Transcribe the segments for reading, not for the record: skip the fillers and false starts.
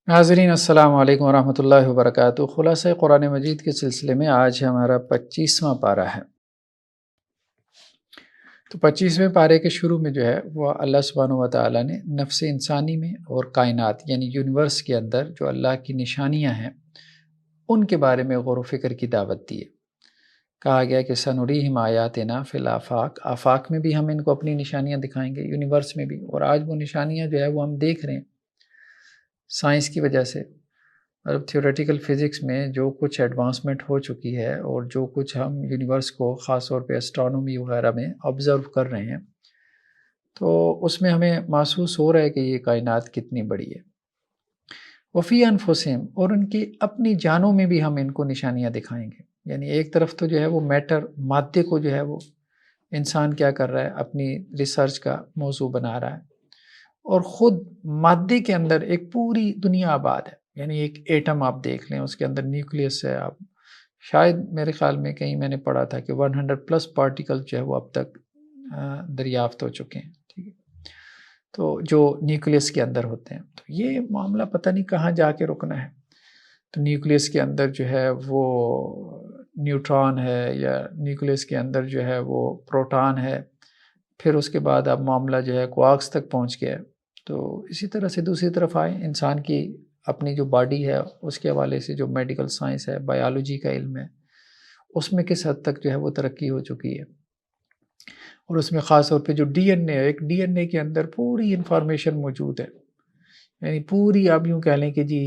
ناظرین السلام علیکم ورحمۃ اللہ وبرکاتہ۔ خلاصہ قرآن مجید کے سلسلے میں آج ہمارا 25واں پارہ ہے۔ تو 25ویں پارے کے شروع میں جو ہے وہ اللہ سبحانہ و تعالیٰ نے نفس انسانی میں اور کائنات یعنی یونیورس کے اندر جو اللہ کی نشانیاں ہیں ان کے بارے میں غور و فکر کی دعوت دی ہے۔ کہا گیا کہ سنریہم آیاتنا فی الآفاق، آفاق میں بھی ہم ان کو اپنی نشانیاں دکھائیں گے، یونیورس میں بھی، اور آج وہ نشانیاں جو ہے وہ ہم دیکھ رہے ہیں سائنس کی وجہ سے۔ اب تھیوریٹیکل فزکس میں جو کچھ ایڈوانسمنٹ ہو چکی ہے اور جو کچھ ہم یونیورس کو خاص طور پہ اسٹرانومی وغیرہ میں آبزرو کر رہے ہیں تو اس میں ہمیں محسوس ہو رہا ہے کہ یہ کائنات کتنی بڑی ہے۔ وفی انفسہم، اور ان کی اپنی جانوں میں بھی ہم ان کو نشانیاں دکھائیں گے۔ یعنی ایک طرف تو جو ہے وہ میٹر، مادے کو جو ہے وہ انسان کیا کر رہا ہے، اپنی ریسرچ کا موضوع بنا رہا ہے، اور خود مادے کے اندر ایک پوری دنیا آباد ہے۔ یعنی ایک ایٹم آپ دیکھ لیں، اس کے اندر نیوکلیس ہے، آپ شاید میرے خیال میں کہیں میں نے پڑھا تھا کہ 100+ پارٹیکل جو ہے وہ اب تک دریافت ہو چکے ہیں، ٹھیک ہے، تو جو نیوکلیس کے اندر ہوتے ہیں۔ تو یہ معاملہ پتہ نہیں کہاں جا کے رکنا ہے۔ تو نیوکلیس کے اندر جو ہے وہ نیوٹران ہے، یا نیوکلیس کے اندر جو ہے وہ پروٹان ہے، پھر اس کے بعد اب معاملہ جو ہے کوارکس تک پہنچ گیا ہے۔ تو اسی طرح سے دوسری طرف آئے، انسان کی اپنی جو باڈی ہے اس کے حوالے سے جو میڈیکل سائنس ہے، بایولوجی کا علم ہے، اس میں کس حد تک جو ہے وہ ترقی ہو چکی ہے، اور اس میں خاص طور پہ جو ڈی این اے، ایک ڈی این اے کے اندر پوری انفارمیشن موجود ہے۔ یعنی پوری آپ یوں کہہ لیں کہ جی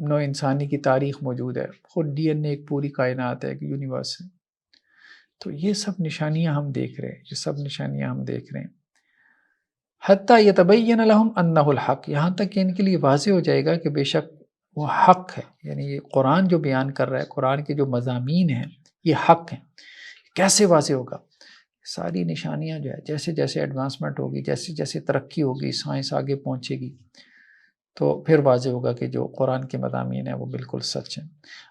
نو انسانی کی تاریخ موجود ہے، خود ڈی این اے ایک پوری کائنات ہے، ایک یونیورس ہے۔ تو یہ سب نشانیاں ہم دیکھ رہے ہیں، یہ سب نشانیاں ہم دیکھ رہے ہیں۔ حتیٰ یتبین لہم انہ الحق، یہاں تک کہ ان کے لیے واضح ہو جائے گا کہ بے شک وہ حق ہے۔ یعنی یہ قرآن جو بیان کر رہا ہے، قرآن کے جو مضامین ہیں یہ حق ہیں۔ کیسے واضح ہوگا؟ ساری نشانیاں جو ہے جیسے جیسے ایڈوانسمنٹ ہوگی، جیسے جیسے ترقی ہوگی، سائنس آگے پہنچے گی، تو پھر واضح ہوگا کہ جو قرآن کے مضامین ہیں وہ بالکل سچ ہیں۔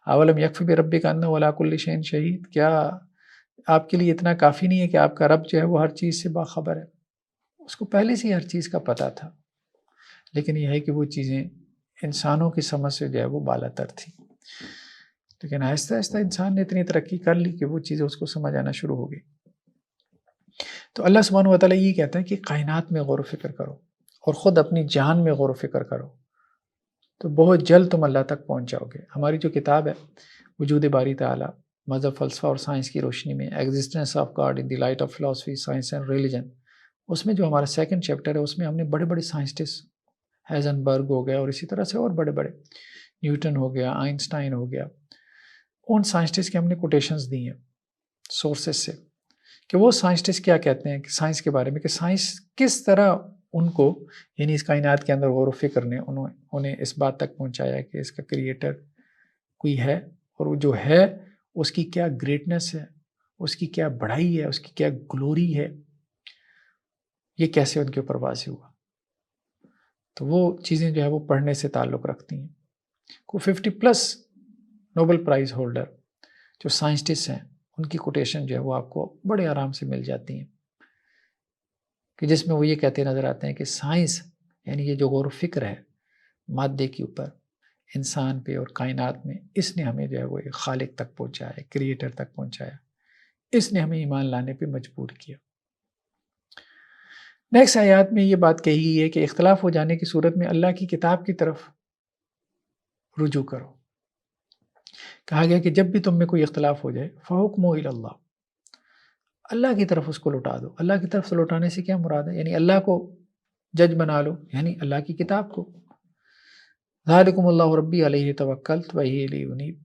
اولم یکفی بربک انہ علی کل شیء شہید، کیا آپ کے لیے اتنا کافی نہیں ہے کہ آپ کا رب جو ہے وہ ہر چیز سے باخبر ہے؟ اس کو پہلے سے ہی ہر چیز کا پتہ تھا، لیکن یہ ہے کہ وہ چیزیں انسانوں کی سمجھ سے جو ہے وہ بالا تر تھی، لیکن آہستہ آہستہ انسان نے اتنی ترقی کر لی کہ وہ چیزیں اس کو سمجھ آنا شروع ہو گئی۔ تو اللہ سبحانہ و تعالیٰ یہ کہتا ہے کہ کائنات میں غور و فکر کرو، اور خود اپنی جان میں غور و فکر کرو، تو بہت جلد تم اللہ تک پہنچ جاؤ گے۔ ہماری جو کتاب ہے وجود باری تعالیٰ، مذہب، فلسفہ اور سائنس کی روشنی میں، existence of God in the light of philosophy, science and religion, اس میں جو ہمارا 2nd چیپٹر ہے اس میں ہم نے بڑے بڑے سائنسٹسٹ، ہیزنبرگ ہو گیا اور اسی طرح سے اور بڑے بڑے، نیوٹن ہو گیا، آئنسٹائن ہو گیا، ان سائنسٹسٹ کی ہم نے کوٹیشنز دی ہیں سورسز سے، کہ وہ سائنسٹسٹ کیا کہتے ہیں کہ سائنس کے بارے میں، کہ سائنس کس طرح ان کو، یعنی اس کائنات کے اندر غور و فکر نے انہیں اس بات تک پہنچایا کہ اس کا کریٹر کوئی ہے، اور وہ جو ہے اس کی کیا گریٹنس ہے، اس کی کیا بڑائی ہے، اس کی کیا گلوری ہے، یہ کیسے ان کے اوپر واضح ہوا۔ تو وہ چیزیں جو ہے وہ پڑھنے سے تعلق رکھتی ہیں۔ کو 50+ نوبل پرائز ہولڈر جو سائنسٹسٹ ہیں، ان کی کوٹیشن جو ہے وہ آپ کو بڑے آرام سے مل جاتی ہیں، کہ جس میں وہ یہ کہتے نظر آتے ہیں کہ سائنس، یعنی یہ جو غور و فکر ہے مادے کے اوپر، انسان پہ اور کائنات میں، اس نے ہمیں جو ہے وہ ایک خالق تک پہنچایا، کریٹر تک پہنچایا، اس نے ہمیں ایمان لانے پہ مجبور کیا۔ نیکسٹ آیات میں یہ بات کہی گئی ہے کہ اختلاف ہو جانے کی صورت میں اللہ کی کتاب کی طرف رجوع کرو۔ کہا گیا کہ جب بھی تم میں کوئی اختلاف ہو جائے، فحکمہ الی اللہ، اللہ کی طرف اس کو لوٹا دو۔ اللہ کی طرف سے لوٹانے سے کیا مراد ہے؟ یعنی اللہ کو جج بنا لو، یعنی اللہ کی کتاب کو۔ ذالکم اللہ ربی علیہ توکلت وإلیہ انیب،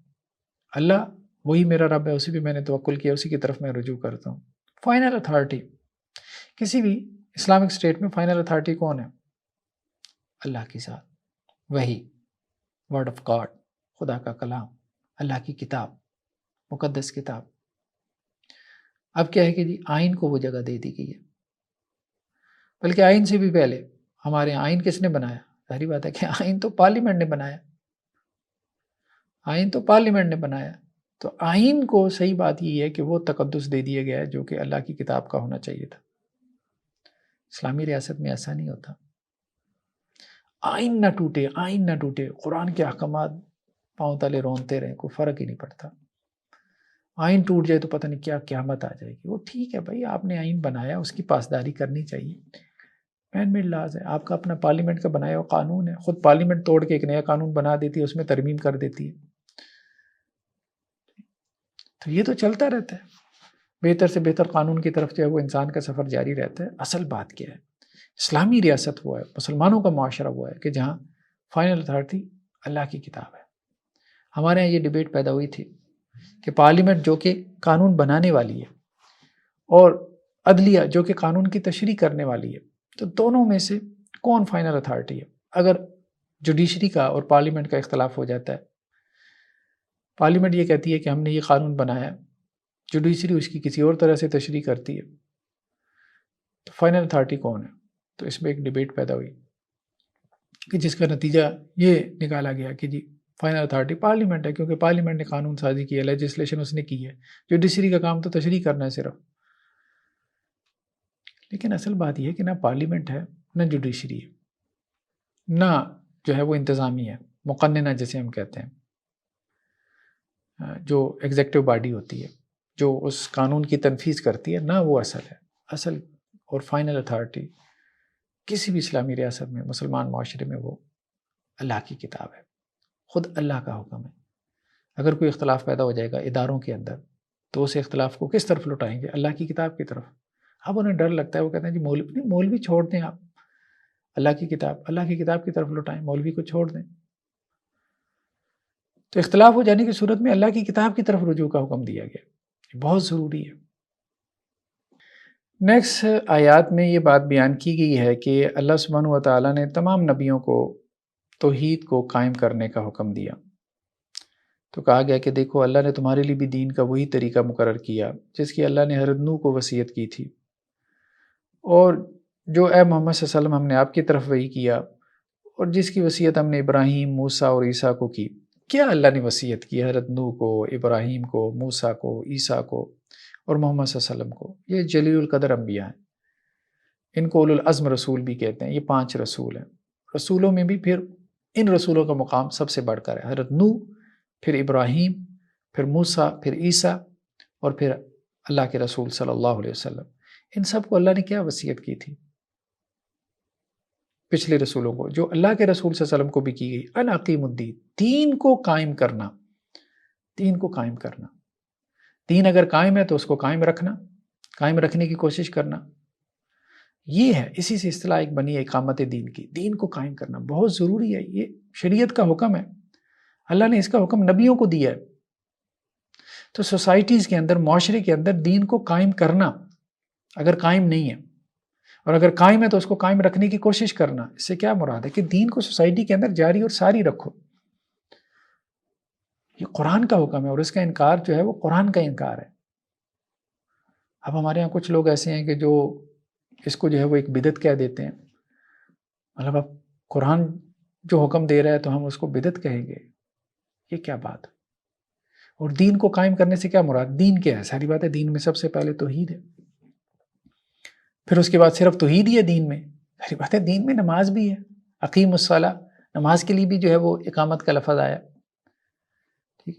اللہ وہی میرا رب ہے، اسی پہ میں نے توکل کیا، اسی کی طرف میں رجوع کرتا ہوں۔ فائنل اتھارٹی، کسی بھی اسلامک اسٹیٹ میں فائنل اتھارٹی کون ہے؟ اللہ کی ذات، وہی، ورڈ آف گاڈ، خدا کا کلام، اللہ کی کتاب، مقدس کتاب۔ اب کیا ہے کہ جی آئین کو وہ جگہ دے دی گئی ہے، بلکہ آئین سے بھی پہلے ہمارے یہاں آئین کس نے بنایا؟ ظاہری بات ہے کہ آئین تو پارلیمنٹ نے بنایا، آئین تو پارلیمنٹ نے بنایا۔ تو آئین کو صحیح بات یہ ہے کہ وہ تقدس دے دیا گیا ہے جو کہ اللہ کی کتاب کا ہونا چاہیے تھا۔ اسلامی ریاست میں ایسا نہیں ہوتا، آئین نہ ٹوٹے، آئین نہ ٹوٹے، قرآن کے احکامات پاؤں تلے رونتے رہیں، کوئی فرق ہی نہیں پڑتا۔ آئین ٹوٹ جائے تو پتہ نہیں کیا قیامت آ جائے گی۔ وہ ٹھیک ہے بھائی، آپ نے آئین بنایا، اس کی پاسداری کرنی چاہیے، مین میڈ لاز ہے، آپ کا اپنا پارلیمنٹ کا بنایا ہوا قانون ہے، خود پارلیمنٹ توڑ کے ایک نیا قانون بنا دیتی ہے، اس میں ترمیم کر دیتی ہے، تو یہ تو چلتا رہتا ہے۔ بہتر سے بہتر قانون کی طرف جو ہے وہ انسان کا سفر جاری رہتا ہے۔ اصل بات کیا ہے؟ اسلامی ریاست وہ ہے، مسلمانوں کا معاشرہ وہ ہے کہ جہاں فائنل اتھارٹی اللہ کی کتاب ہے۔ ہمارے یہاں یہ ڈیبیٹ پیدا ہوئی تھی کہ پارلیمنٹ جو کہ قانون بنانے والی ہے اور عدلیہ جو کہ قانون کی تشریح کرنے والی ہے، تو دونوں میں سے کون فائنل اتھارٹی ہے؟ اگر جوڈیشری کا اور پارلیمنٹ کا اختلاف ہو جاتا ہے، پارلیمنٹ یہ کہتی ہے کہ ہم نے یہ قانون بنایا، جوڈیشری اس کی کسی اور طرح سے تشریح کرتی ہے، تو فائنل اتھارٹی کون ہے؟ تو اس میں ایک ڈیبیٹ پیدا ہوئی کہ جس کا نتیجہ یہ نکالا گیا کہ جی فائنل اتھارٹی پارلیمنٹ ہے، کیونکہ پارلیمنٹ نے قانون سازی کی ہے، لیجسلیشن اس نے کی ہے، جوڈیشری کا کام تو تشریح کرنا ہے صرف۔ لیکن اصل بات یہ ہے کہ نہ پارلیمنٹ ہے، نہ جوڈیشری ہے، نہ جو ہے وہ انتظامی ہے، مقننہ جسے ہم کہتے ہیں، جو ایگزیکٹو باڈی ہوتی ہے جو اس قانون کی تنفیذ کرتی ہے، نہ وہ اصل ہے۔ اصل اور فائنل اتھارٹی کسی بھی اسلامی ریاست میں، مسلمان معاشرے میں، وہ اللہ کی کتاب ہے، خود اللہ کا حکم ہے۔ اگر کوئی اختلاف پیدا ہو جائے گا اداروں کے اندر تو اس اختلاف کو کس طرف لٹائیں گے؟ اللہ کی کتاب کی طرف۔ اب انہیں ڈر لگتا ہے، وہ کہتے ہیں جی مولوی چھوڑ دیں، آپ اللہ کی کتاب کی طرف لٹائیں، مولوی کو چھوڑ دیں۔ تو اختلاف ہو جانے کی صورت میں اللہ کی کتاب کی طرف رجوع کا حکم دیا گیا، یہ بہت ضروری ہے۔ نیکسٹ آیات میں یہ بات بیان کی گئی ہے کہ اللہ سبحانہ و تعالیٰ نے تمام نبیوں کو توحید کو قائم کرنے کا حکم دیا۔ تو کہا گیا کہ دیکھو اللہ نے تمہارے لیے بھی دین کا وہی طریقہ مقرر کیا جس کی اللہ نے حضرت نوح کو وصیت کی تھی، اور جو اے محمد صلی اللہ علیہ وسلم ہم نے آپ کی طرف وحی کیا، اور جس کی وصیت ہم نے ابراہیم، موسیٰ اور عیسیٰ کو کی۔ کیا اللہ نے وصیت کی حضرت نوح کو، ابراہیم کو، موسیٰ کو، عیسیٰ کو اور محمد صلی اللہ علیہ وسلم کو؟ یہ جلیل القدر انبیاء ہیں، ان کو اولو العزم رسول بھی کہتے ہیں۔ یہ 5 رسول ہیں، رسولوں میں بھی پھر ان رسولوں کا مقام سب سے بڑھ کر ہے، حضرت نوح، پھر ابراہیم، پھر موسیٰ، پھر عیسیٰ، اور پھر اللہ کے رسول صلی اللہ علیہ وسلم۔ ان سب کو اللہ نے کیا وصیت کی تھی؟ پچھلے رسولوں کو، جو اللہ کے رسول صلی اللہ علیہ وسلم کو بھی کی گئی، ان اقیم الدین، دین کو قائم کرنا، دین کو قائم کرنا۔ دین اگر قائم ہے تو اس کو قائم رکھنا، قائم رکھنے کی کوشش کرنا، یہ ہے، اسی سے اصطلاح ایک بنی ہے اقامت دین کی۔ دین کو قائم کرنا بہت ضروری ہے، یہ شریعت کا حکم ہے، اللہ نے اس کا حکم نبیوں کو دیا ہے۔ تو سوسائٹیز کے اندر، معاشرے کے اندر دین کو قائم کرنا، اگر قائم نہیں ہے اور اگر قائم ہے تو اس کو قائم رکھنے کی کوشش کرنا، اس سے کیا مراد ہے کہ دین کو سوسائٹی کے اندر جاری اور ساری رکھو۔ یہ قرآن کا حکم ہے، اور اس کا انکار جو ہے وہ قرآن کا انکار ہے۔ اب ہمارے ہاں کچھ لوگ ایسے ہیں کہ جو اس کو جو ہے وہ ایک بدعت کہہ دیتے ہیں، مطلب اب قرآن جو حکم دے رہا ہے تو ہم اس کو بدعت کہیں گے، یہ کیا بات ہے؟ اور دین کو قائم کرنے سے کیا مراد؟ دین کیا ہے؟ ساری بات ہے، دین میں سب سے پہلے توحید ہے، پھر اس کے بعد صرف توحید ہی ہے دین میں، ساری بات ہے، دین میں نماز بھی ہے، اقیم الصلاۃ، نماز کے لیے بھی جو ہے وہ اقامت کا لفظ آیا، ٹھیک۔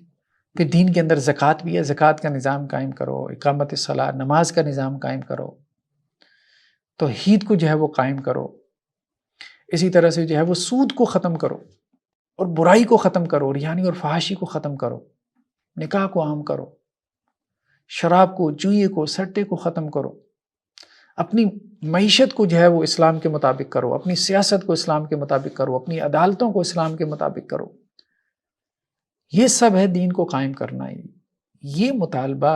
پھر دین کے اندر زکوٰۃ بھی ہے، زکوٰۃ کا نظام قائم کرو، اقامت الصلاۃ، نماز کا نظام قائم کرو، توحید کو جو ہے وہ قائم کرو، اسی طرح سے جو ہے وہ سود کو ختم کرو اور برائی کو ختم کرو، ریانی اور فحاشی کو ختم کرو، نکاح کو عام کرو، شراب کو، جوئے کو، سٹے کو ختم کرو، اپنی معیشت کو جو ہے وہ اسلام کے مطابق کرو، اپنی سیاست کو اسلام کے مطابق کرو، اپنی عدالتوں کو اسلام کے مطابق کرو۔ یہ سب ہے دین کو قائم کرنا، یہ مطالبہ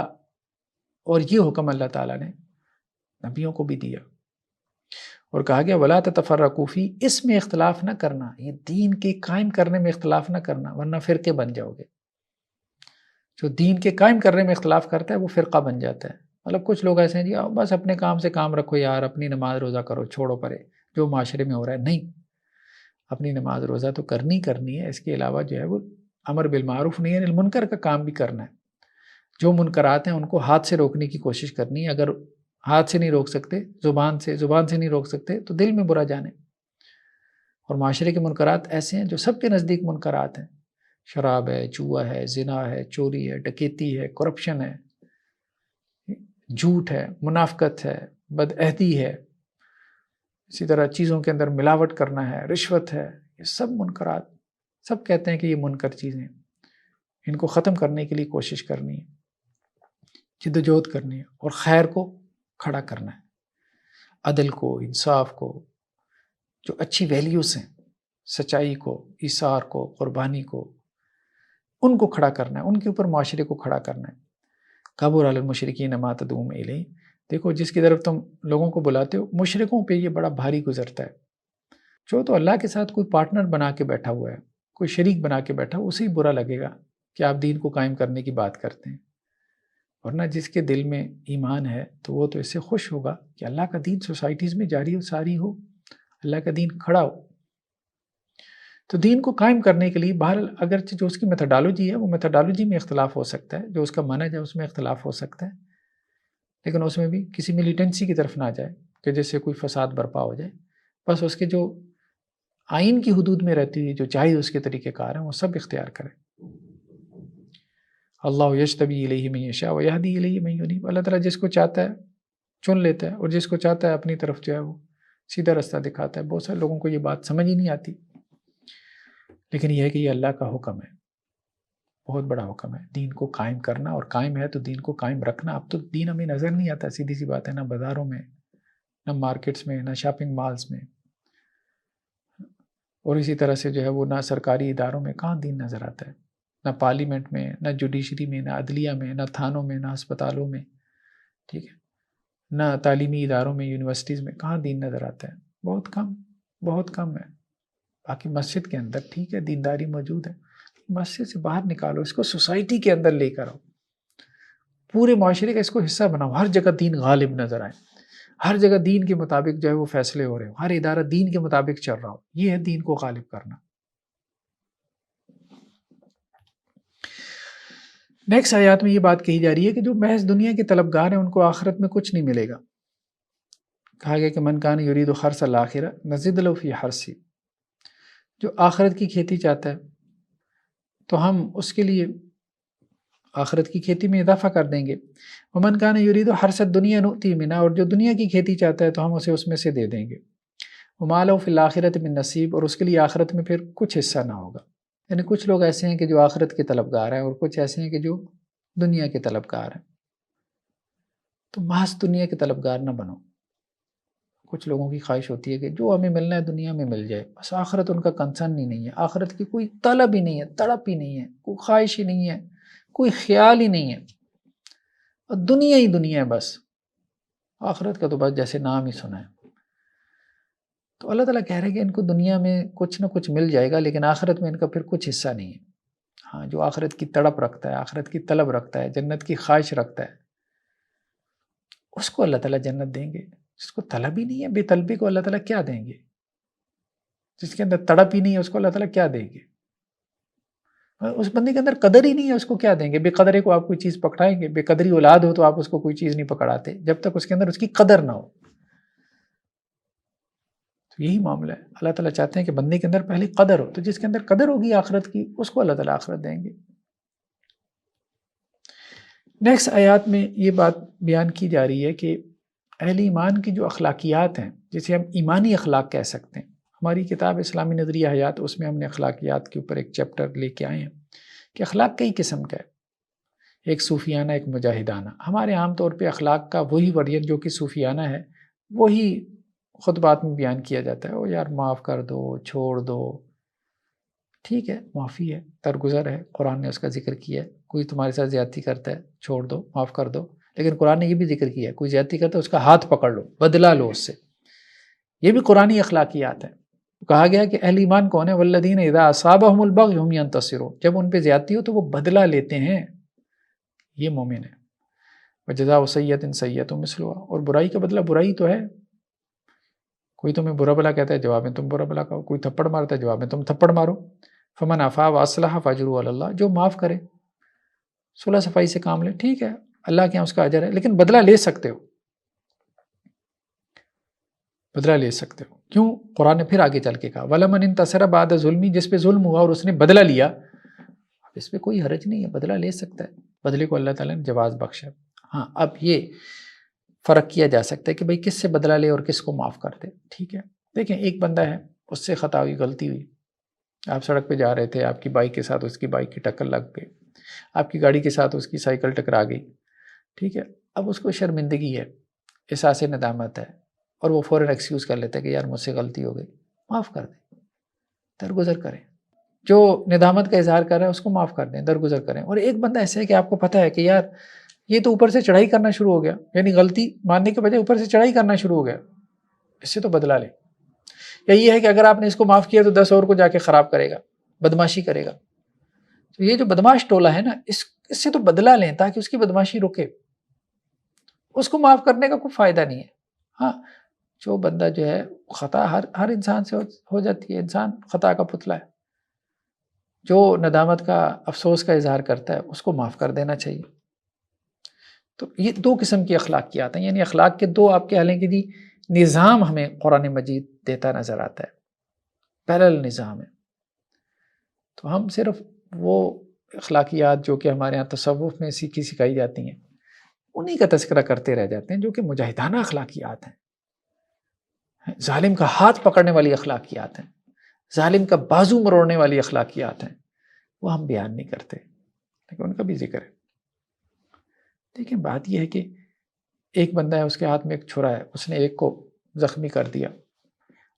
اور یہ حکم اللہ تعالیٰ نے نبیوں کو بھی دیا، اور کہا گیا وَلَا تَتَفَرَّقُوا فِيهِ، اس میں اختلاف نہ کرنا، یہ دین کے قائم کرنے میں اختلاف نہ کرنا، ورنہ فرقے بن جاؤ گے۔ جو دین کے قائم کرنے میں اختلاف کرتا ہے وہ فرقہ بن جاتا ہے۔ مطلب کچھ لوگ ایسے ہیں جی بس اپنے کام سے کام رکھو یار، اپنی نماز روزہ کرو، چھوڑو پرے جو معاشرے میں ہو رہا ہے۔ نہیں، اپنی نماز روزہ تو کرنی ہے، اس کے علاوہ جو ہے وہ امر بالمعروف نہی عن المنکر کا کام بھی کرنا ہے۔ جو منکرات ہیں ان کو ہاتھ سے روکنے کی کوشش کرنی ہے. اگر ہاتھ سے نہیں روک سکتے، زبان سے نہیں روک سکتے تو دل میں برا جانے. اور معاشرے کے منکرات ایسے ہیں جو سب کے نزدیک منکرات ہیں. شراب ہے، جوا ہے، زنا ہے، چوری ہے، ڈکیتی ہے، کرپشن ہے، جھوٹ ہے، منافقت ہے، بدعہدی ہے، اسی طرح چیزوں کے اندر ملاوٹ کرنا ہے، رشوت ہے. یہ سب منکرات، سب کہتے ہیں کہ یہ منکر چیزیں، ان کو ختم کرنے کے لیے کوشش کرنی ہے، جدوجہد کرنی ہے اور خیر کو کھڑا کرنا ہے، عدل کو، انصاف کو، جو اچھی ویلیوز ہیں، سچائی کو، ایثار کو، قربانی کو، ان کو کھڑا کرنا ہے، ان کے اوپر معاشرے کو کھڑا کرنا ہے. کبر علی المشرکین ما تدعوہم الیہ. دیکھو جس کی طرف تم لوگوں کو بلاتے ہو، مشرکوں پہ یہ بڑا بھاری گزرتا ہے. جو تو اللہ کے ساتھ کوئی پارٹنر بنا کے بیٹھا ہوا ہے، کوئی شریک بنا کے بیٹھا ہوا، اسے ہی برا لگے گا کہ آپ دین کو قائم کرنے کی بات کرتے ہیں. ورنہ جس کے دل میں ایمان ہے تو وہ تو اس سے خوش ہوگا کہ اللہ کا دین سوسائٹیز میں جاری و ساری ہو، اللہ کا دین کھڑا ہو. تو دین کو قائم کرنے کے لیے بہرحال اگرچہ جو اس کی میتھڈالوجی ہے وہ میتھڈالوجی میں اختلاف ہو سکتا ہے، جو اس کا منہج ہے اس میں اختلاف ہو سکتا ہے، لیکن اس میں بھی کسی ملیٹنسی کی طرف نہ جائے کہ جس سے کوئی فساد برپا ہو جائے. بس اس کے جو آئین کی حدود میں رہتی ہوئی جو چاہیے اس کے طریقہ کار ہیں وہ سب اختیار کرے. اللہ یجتبی الیہ من یشاء ویہدی الیہ من ینیب. اللہ تعالیٰ جس کو چاہتا ہے چن لیتا ہے اور جس کو چاہتا ہے اپنی طرف جو ہے وہ سیدھا رستہ دکھاتا ہے. بہت سارے لوگوں کو یہ بات سمجھ ہی نہیں آتی، لیکن یہ ہے کہ یہ اللہ کا حکم ہے، بہت بڑا حکم ہے دین کو قائم کرنا، اور قائم ہے تو دین کو قائم رکھنا. اب تو دین ہمیں نظر نہیں آتا، سیدھی سی بات ہے، نہ بازاروں میں، نہ مارکیٹس میں، نہ شاپنگ مالز میں، اور اسی طرح سے جو ہے وہ نہ سرکاری اداروں میں کہاں دین نظر آتا ہے، نہ پارلیمنٹ میں، نہ جوڈیشری میں، نہ عدلیہ میں، نہ تھانوں میں، نہ ہسپتالوں میں، ٹھیک ہے، نہ تعلیمی اداروں میں، یونیورسٹیز میں کہاں دین نظر آتا ہے. بہت کم، بہت کم ہے. باقی مسجد کے اندر ٹھیک ہے دینداری موجود ہے، مسجد سے باہر نکالو اس کو، سوسائٹی کے اندر لے کر آؤ، پورے معاشرے کا اس کو حصہ بناؤ. ہر جگہ دین غالب نظر آئے، ہر جگہ دین کے مطابق جو ہے وہ فیصلے ہو رہے ہو، ہر ادارہ دین کے مطابق چل رہا ہو. یہ ہے دین کو غالب کرنا. نیکسٹ آیات میں یہ بات کہی جا رہی ہے کہ جو محض دنیا کے طلبگار ہیں ان کو آخرت میں کچھ نہیں ملے گا. کہا گیا کہ من کان یرید حرث الآخرہ نزد له فی حرثہ. جو آخرت کی کھیتی چاہتا ہے تو ہم اس کے لیے آخرت کی کھیتی میں اضافہ کر دیں گے. ومن کان یرید حرث الدنیا نؤتیہ منہا. اور جو دنیا کی کھیتی چاہتا ہے تو ہم اسے اس میں سے دے دیں گے. وما لہ فی الآخرۃ من نصیب. اور اس کے لیے آخرت میں پھر کچھ حصہ نہ ہوگا. یعنی کچھ لوگ ایسے ہیں کہ جو آخرت کے طلبگار ہیں اور کچھ ایسے ہیں کہ جو دنیا کے طلبگار ہیں. تو محض دنیا کے طلبگار نہ بنو. کچھ لوگوں کی خواہش ہوتی ہے کہ جو ہمیں ملنا ہے دنیا میں مل جائے، بس آخرت ان کا کنسرن ہی نہیں ہے، آخرت کی کوئی طلب ہی نہیں ہے، تڑپ ہی نہیں ہے، کوئی خواہش ہی نہیں ہے، کوئی خیال ہی نہیں ہے، اور دنیا ہی دنیا ہے بس. آخرت کا تو بس جیسے نام ہی سنا ہے. تو اللہ تعالیٰ کہہ رہے ہیں کہ ان کو دنیا میں کچھ نہ کچھ مل جائے گا، لیکن آخرت میں ان کا پھر کچھ حصہ نہیں ہے. ہاں، جو آخرت کی تڑپ رکھتا ہے، آخرت کی طلب رکھتا ہے، جنت کی خواہش رکھتا ہے، اس کو اللہ تعالیٰ جنت دیں گے. جس کو طلب ہی نہیں ہے، بے طلبی کو اللہ تعالیٰ کیا دیں گے؟ جس کے اندر تڑپ ہی نہیں ہے اس کو اللہ تعالیٰ کیا دیں گے؟ اس بندے کے اندر قدر ہی نہیں ہے، اس کو کیا دیں گے؟ بے قدرے کو آپ کوئی چیز پکڑائیں گے؟ بے قدری اولاد ہو تو آپ اس کو کوئی چیز نہیں پکڑاتے جب تک اس کے اندر اس کی قدر نہ ہو. تو یہی معاملہ ہے. اللہ تعالیٰ چاہتے ہیں کہ بندے کے اندر پہلے قدر ہو، تو جس کے اندر قدر ہوگی آخرت کی اس کو اللہ تعالیٰ آخرت دیں گے. نیکسٹ آیات میں یہ بات بیان کی جا رہی ہے کہ اہل ایمان کی جو اخلاقیات ہیں، جسے ہم ایمانی اخلاق کہہ سکتے ہیں. ہماری کتاب اسلامی نظریہ حیات، اس میں ہم نے اخلاقیات کے اوپر ایک چیپٹر لے کے آئے ہیں کہ اخلاق کئی قسم کا ہے، ایک صوفیانہ، ایک مجاہدانہ. ہمارے عام طور پہ اخلاق کا وہی ورژن جو کہ صوفیانہ ہے وہی خطبات میں بیان کیا جاتا ہے. او یار معاف کر دو، چھوڑ دو، ٹھیک ہے، معافی ہے، درگزر ہے، قرآن نے اس کا ذکر کیا ہے. کوئی تمہارے ساتھ زیادتی کرتا ہے چھوڑ دو، معاف کر دو. لیکن قرآن نے یہ بھی ذکر کیا ہے کوئی زیادتی کرتا ہے اس کا ہاتھ پکڑ لو، بدلہ لو اس سے. یہ بھی قرآنی اخلاقیات ہیں. کہا گیا کہ اہل ایمان کون ہے؟ والذین اذا اصابہم البغی ہم ینتصرون. جب ان پہ زیادتی ہو تو وہ بدلہ لیتے ہیں، یہ مومن ہے. وجزاء سیئۃ سیئۃ مثلھا. اور برائی کا بدلہ برائی تو ہے. کوئی تمہیں برا بلا کہتا ہے جواب میں تم برا بلا کہو، کوئی تھپڑ مارتا ہے جواب میں تم تھپڑ مارو. فمن عفا واصلح فاجرہ علی اللہ. جو معاف کرے صلح صفائی سے کام لیں، ٹھیک ہے، اللہ کے یہاں اس کا اجر ہے، لیکن بدلہ لے سکتے ہو، بدلہ لے سکتے ہو۔ کیوں؟ قرآن نے پھر آگے چل کے کہا وَلَمَنِ انتَصَرَ بَعْدَ ظُلْمِ، جس پہ ظلم ہوا اور اس نے بدلہ لیا، اب اس پہ کوئی حرج نہیں ہے، بدلہ لے سکتا ہے، بدلے کو اللہ تعالیٰ نے جواز بخشا۔ ہاں، اب یہ فرق کیا جا سکتا ہے کہ بھئی کس سے بدلہ لے اور کس کو معاف کر دے، ٹھیک ہے۔ دیکھیں ایک بندہ ہے، اس سے خطا ہوئی، غلطی ہوئی، آپ سڑک پہ جا رہے تھے، آپ کی بائک کے ساتھ اس کی بائک کی ٹکر لگ گئی، آپ کی گاڑی کے ساتھ اس کی سائیکل ٹکرا گئی، ٹھیک ہے، اب اس کو شرمندگی ہے، احساس ندامت ہے، اور وہ فوراً ایکسکیوز کر لیتا ہے کہ یار مجھ سے غلطی ہو گئی، معاف کر دیں، درگزر کریں۔ جو ندامت کا اظہار کر رہا ہے اس کو معاف کر دیں، درگزر کریں۔ اور ایک بندہ ایسا ہے کہ آپ کو پتہ ہے کہ یار یہ تو اوپر سے چڑھائی کرنا شروع ہو گیا، یعنی غلطی ماننے کے بجائے اوپر سے چڑھائی کرنا شروع ہو گیا، اس سے تو بدلہ لیں۔ یا یہ ہے کہ اگر آپ نے اس کو معاف کیا تو 10 اور کو جا کے خراب کرے گا، بدماشی کرے گا۔ تو یہ جو بدماش ٹولہ ہے نا، اس سے تو بدلہ لیں تاکہ اس کی بدماشی رکے۔ اس کو معاف کرنے کا کوئی فائدہ نہیں ہے۔ ہاں، جو بندہ جو ہے خطا ہر انسان سے ہو جاتی ہے، انسان خطا کا پتلا ہے، جو ندامت کا افسوس کا اظہار کرتا ہے اس کو معاف کر دینا چاہیے۔ تو یہ دو قسم کی اخلاقیات ہیں، یعنی اخلاق کے دو آپ کہہ لیں کہ جی نظام ہمیں قرآن مجید دیتا نظر آتا ہے، پیرل نظام ہے۔ تو ہم صرف وہ اخلاقیات جو کہ ہمارے ہاں تصوف میں سکھائی جاتی ہیں انہی کا تذکرہ کرتے رہ جاتے ہیں، جو کہ مجاہدانہ اخلاقیات ہیں، ظالم کا ہاتھ پکڑنے والی اخلاقیات ہیں، ظالم کا بازو مروڑنے والی اخلاقیات ہیں، وہ ہم بیان نہیں کرتے، لیکن ان کا بھی ذکر ہے۔ دیکھیں بات یہ ہے کہ ایک بندہ ہے، اس کے ہاتھ میں ایک چھرا ہے، اس نے ایک کو زخمی کر دیا،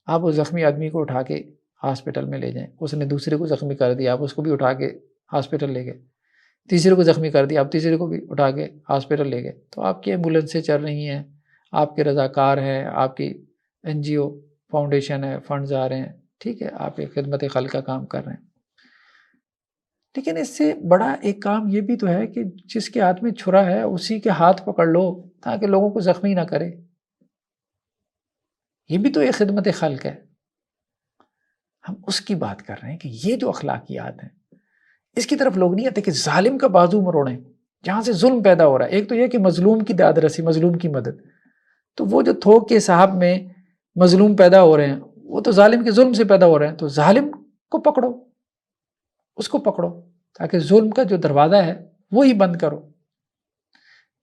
آپ اس زخمی آدمی کو اٹھا کے ہاسپٹل میں لے جائیں، اس نے دوسرے کو زخمی کر دیا، آپ اس کو بھی اٹھا کے ہاسپٹل لے گئے، تیسرے کو زخمی کر دیا، آپ تیسرے کو بھی اٹھا کے ہاسپٹل لے گئے، تو آپ کی ایمبولینسیں چل رہی ہیں، آپ کے رضاکار ہیں، آپ کی NGO فاؤنڈیشن ہے، فنڈز آ رہے ہیں، ٹھیک ہے، آپ ایک خدمت خلق کا کام کر رہے ہیں، لیکن اس سے بڑا ایک کام یہ بھی تو ہے کہ جس کے ہاتھ میں چھرا ہے اسی کے ہاتھ پکڑ لو تاکہ لوگوں کو زخمی نہ کرے، یہ بھی تو ایک خدمت خلق ہے۔ ہم اس کی بات کر رہے ہیں کہ یہ جو اخلاقیات ہیں اس کی طرف لوگ نہیں آتے کہ ظالم کا بازو مروڑیں، جہاں سے ظلم پیدا ہو رہا ہے۔ ایک تو یہ کہ مظلوم کی داد رسی، مظلوم کی مدد، تو وہ جو تھوک کے صاحب میں مظلوم پیدا ہو رہے ہیں وہ تو ظالم کے ظلم سے پیدا ہو رہے ہیں، تو ظالم کو پکڑو، اس کو پکڑو تاکہ ظلم کا جو دروازہ ہے وہی بند کرو۔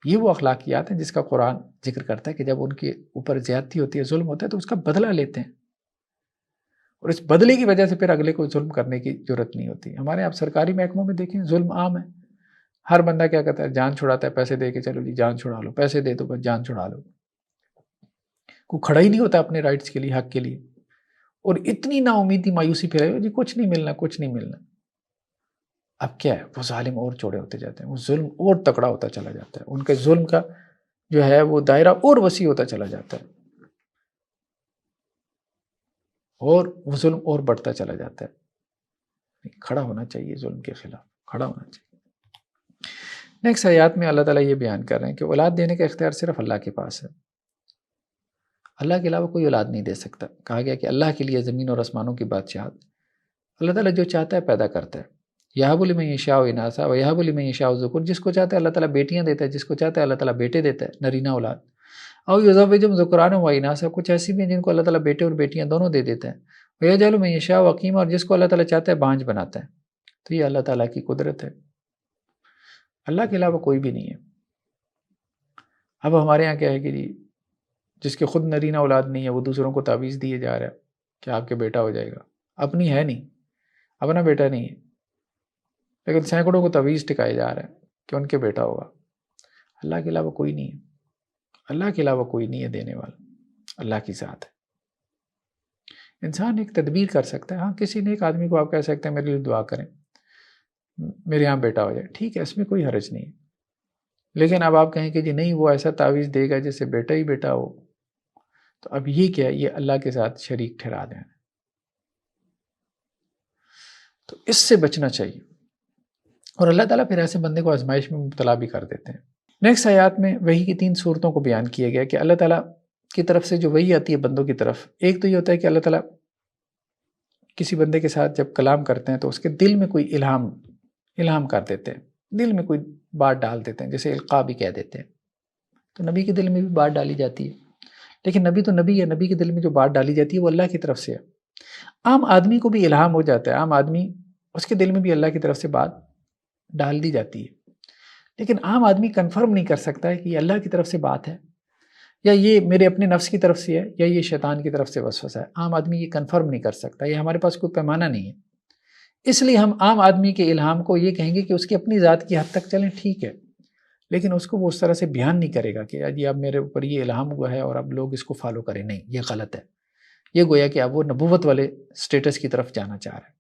یہ وہ اخلاقیات ہیں جس کا قرآن ذکر کرتا ہے کہ جب ان کے اوپر زیادتی ہوتی ہے، ظلم ہوتا ہے، تو اس کا بدلہ لیتے ہیں، اور اس بدلے کی وجہ سے پھر اگلے کو ظلم کرنے کی ضرورت نہیں ہوتی۔ ہمارے آپ سرکاری محکموں میں دیکھیں ظلم عام ہے، ہر بندہ کیا کہتا ہے، جان چھڑاتا ہے، پیسے دے کے چلو جی جان چھڑا لو، پیسے دے دو بس جان چھڑا لو، کوئی کھڑا ہی نہیں ہوتا اپنے رائٹس کے لیے، حق کے لیے، اور اتنی نا امیدی مایوسی پھیلائی جی کچھ نہیں ملنا، کچھ نہیں ملنا۔ اب کیا ہے، وہ ظالم اور چوڑے ہوتے جاتے ہیں، وہ ظلم اور تکڑا ہوتا چلا جاتا ہے، ان کے ظلم کا جو ہے وہ دائرہ اور وسیع ہوتا چلا جاتا ہے، اور وہ ظلم اور بڑھتا چلا جاتا ہے۔ کھڑا ہونا چاہیے ظلم کے خلاف، کھڑا ہونا چاہیے۔ نیکسٹ آیات میں اللہ تعالیٰ یہ بیان کر رہے ہیں کہ اولاد دینے کا اختیار صرف اللہ کے پاس ہے، اللہ کے علاوہ کوئی اولاد نہیں دے سکتا۔ کہا گیا کہ اللہ کے لیے زمین اور آسمانوں کی بادشاہت، اللہ تعالیٰ جو چاہتا ہے پیدا کرتا ہے۔ یہب لمن یشاء اناثا ویہب لمن یشاء الذکور، جس کو چاہتا ہے اللہ تعالیٰ بیٹیاں دیتا ہے، جس کو چاہتا ہے اللہ تعالیٰ بیٹے دیتا ہے، نرینہ اولاد۔ او یزوجہم ذکرانا و اناثا، کچھ ایسی بھی ہیں جن کو اللہ تعالیٰ بیٹے اور بیٹیاں دونوں دے دیتا ہے۔ ویجعل من یشاء عقیما، اور جس کو اللہ تعالیٰ چاہتا ہے بانجھ بناتا ہے۔ تو یہ اللہ تعالیٰ کی قدرت ہے، اللہ کے علاوہ کوئی بھی نہیں ہے۔ اب ہمارے یہاں کیا ہے کہ جی جس کے خود نرینہ اولاد نہیں ہے وہ دوسروں کو تعویذ دیے جا رہا ہے کہ آپ کے بیٹا ہو جائے گا، اپنی ہے نہیں، اپنا بیٹا نہیں ہے، لیکن سینکڑوں کو تعویذ ٹکائے جا رہا ہے کہ ان کے بیٹا ہوگا۔ اللہ کے علاوہ کوئی نہیں ہے، اللہ کے علاوہ کوئی نہیں ہے دینے والا، اللہ کی ذات ہے۔ انسان ایک تدبیر کر سکتا ہے، ہاں کسی نے ایک آدمی کو آپ کہہ سکتے ہیں میرے لیے دعا کریں، میرے یہاں بیٹا ہو جائے، ٹھیک ہے، اس میں کوئی حرج نہیں ہے۔ لیکن اب آپ کہیں کہ جی نہیں وہ ایسا تعویذ دے گا جس سے بیٹا ہی بیٹا ہو، تو اب یہ کیا ہے، یہ اللہ کے ساتھ شریک ٹھہرا دیں، تو اس سے بچنا چاہیے، اور اللہ تعالیٰ پھر ایسے بندے کو آزمائش میں مبتلا بھی کر دیتے ہیں۔ نیکسٹ آیات میں وحی کی 3 صورتوں کو بیان کیا گیا کہ اللہ تعالیٰ کی طرف سے جو وحی آتی ہے بندوں کی طرف، ایک تو یہ ہوتا ہے کہ اللہ تعالیٰ کسی بندے کے ساتھ جب کلام کرتے ہیں تو اس کے دل میں کوئی الہام کر دیتے ہیں، دل میں کوئی بات ڈال دیتے ہیں، جیسے القاء بھی کہہ دیتے ہیں، تو نبی کے دل میں بھی بات ڈالی جاتی ہے، لیکن نبی تو نبی ہے، نبی کے دل میں جو بات ڈالی جاتی ہے وہ اللہ کی طرف سے ہے۔ عام آدمی کو بھی الہام ہو جاتا ہے، عام آدمی اس کے دل میں بھی اللہ کی طرف سے بات ڈال دی جاتی ہے، لیکن عام آدمی کنفرم نہیں کر سکتا ہے کہ یہ اللہ کی طرف سے بات ہے یا یہ میرے اپنے نفس کی طرف سے ہے یا یہ شیطان کی طرف سے وسوسہ ہے۔ عام آدمی یہ کنفرم نہیں کر سکتا، یہ ہمارے پاس کوئی پیمانہ نہیں ہے، اس لیے ہم عام آدمی کے الہام کو یہ کہیں گے کہ اس کی اپنی ذات کی حد تک چلیں، ٹھیک ہے، لیکن اس کو وہ اس طرح سے بیان نہیں کرے گا کہ جی اب میرے اوپر یہ الہام ہوا ہے اور اب لوگ اس کو فالو کریں، نہیں، یہ غلط ہے۔ یہ گویا کہ اب وہ نبوت والے سٹیٹس کی طرف جانا چاہ رہے ہیں،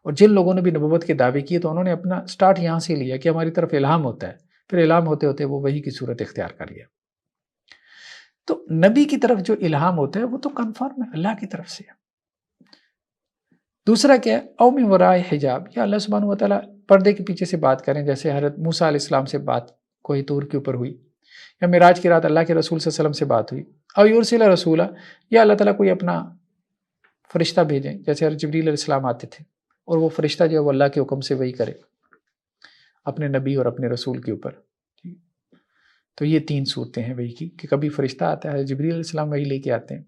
اور جن لوگوں نے بھی نبوت کے دعوے کیے تو انہوں نے اپنا سٹارٹ یہاں سے لیا کہ ہماری طرف الہام ہوتا ہے، پھر الہام ہوتے ہوتے وہ وحی کی صورت اختیار کر لیا۔ تو نبی کی طرف جو الہام ہوتا ہے وہ تو کنفرم ہے، اللہ کی طرف سے ہے۔ دوسرا کیا ہے، او من وراء حجاب، یا اللہ سبحانہ و تعالیٰ پردے کے پیچھے سے بات کریں، جیسے حضرت موسیٰ علیہ السلام سے بات کوہ طور کے اوپر ہوئی، یا معراج کی رات اللہ کے رسول صلی اللہ علیہ وسلم سے بات ہوئی، او یرسل رسولا، یا اللہ تعالیٰ کوئی اپنا فرشتہ بھیجیں، جیسے حضرت جبریل علیہ السلام آتے تھے اور وہ فرشتہ جو ہے وہ اللہ کے حکم سے وحی کرے اپنے نبی اور اپنے رسول کے اوپر۔ تو یہ تین صورتیں ہیں وحی کی، کہ کبھی فرشتہ آتا ہے، حضرت جبریل علیہ السلام وحی لے کے آتے ہیں،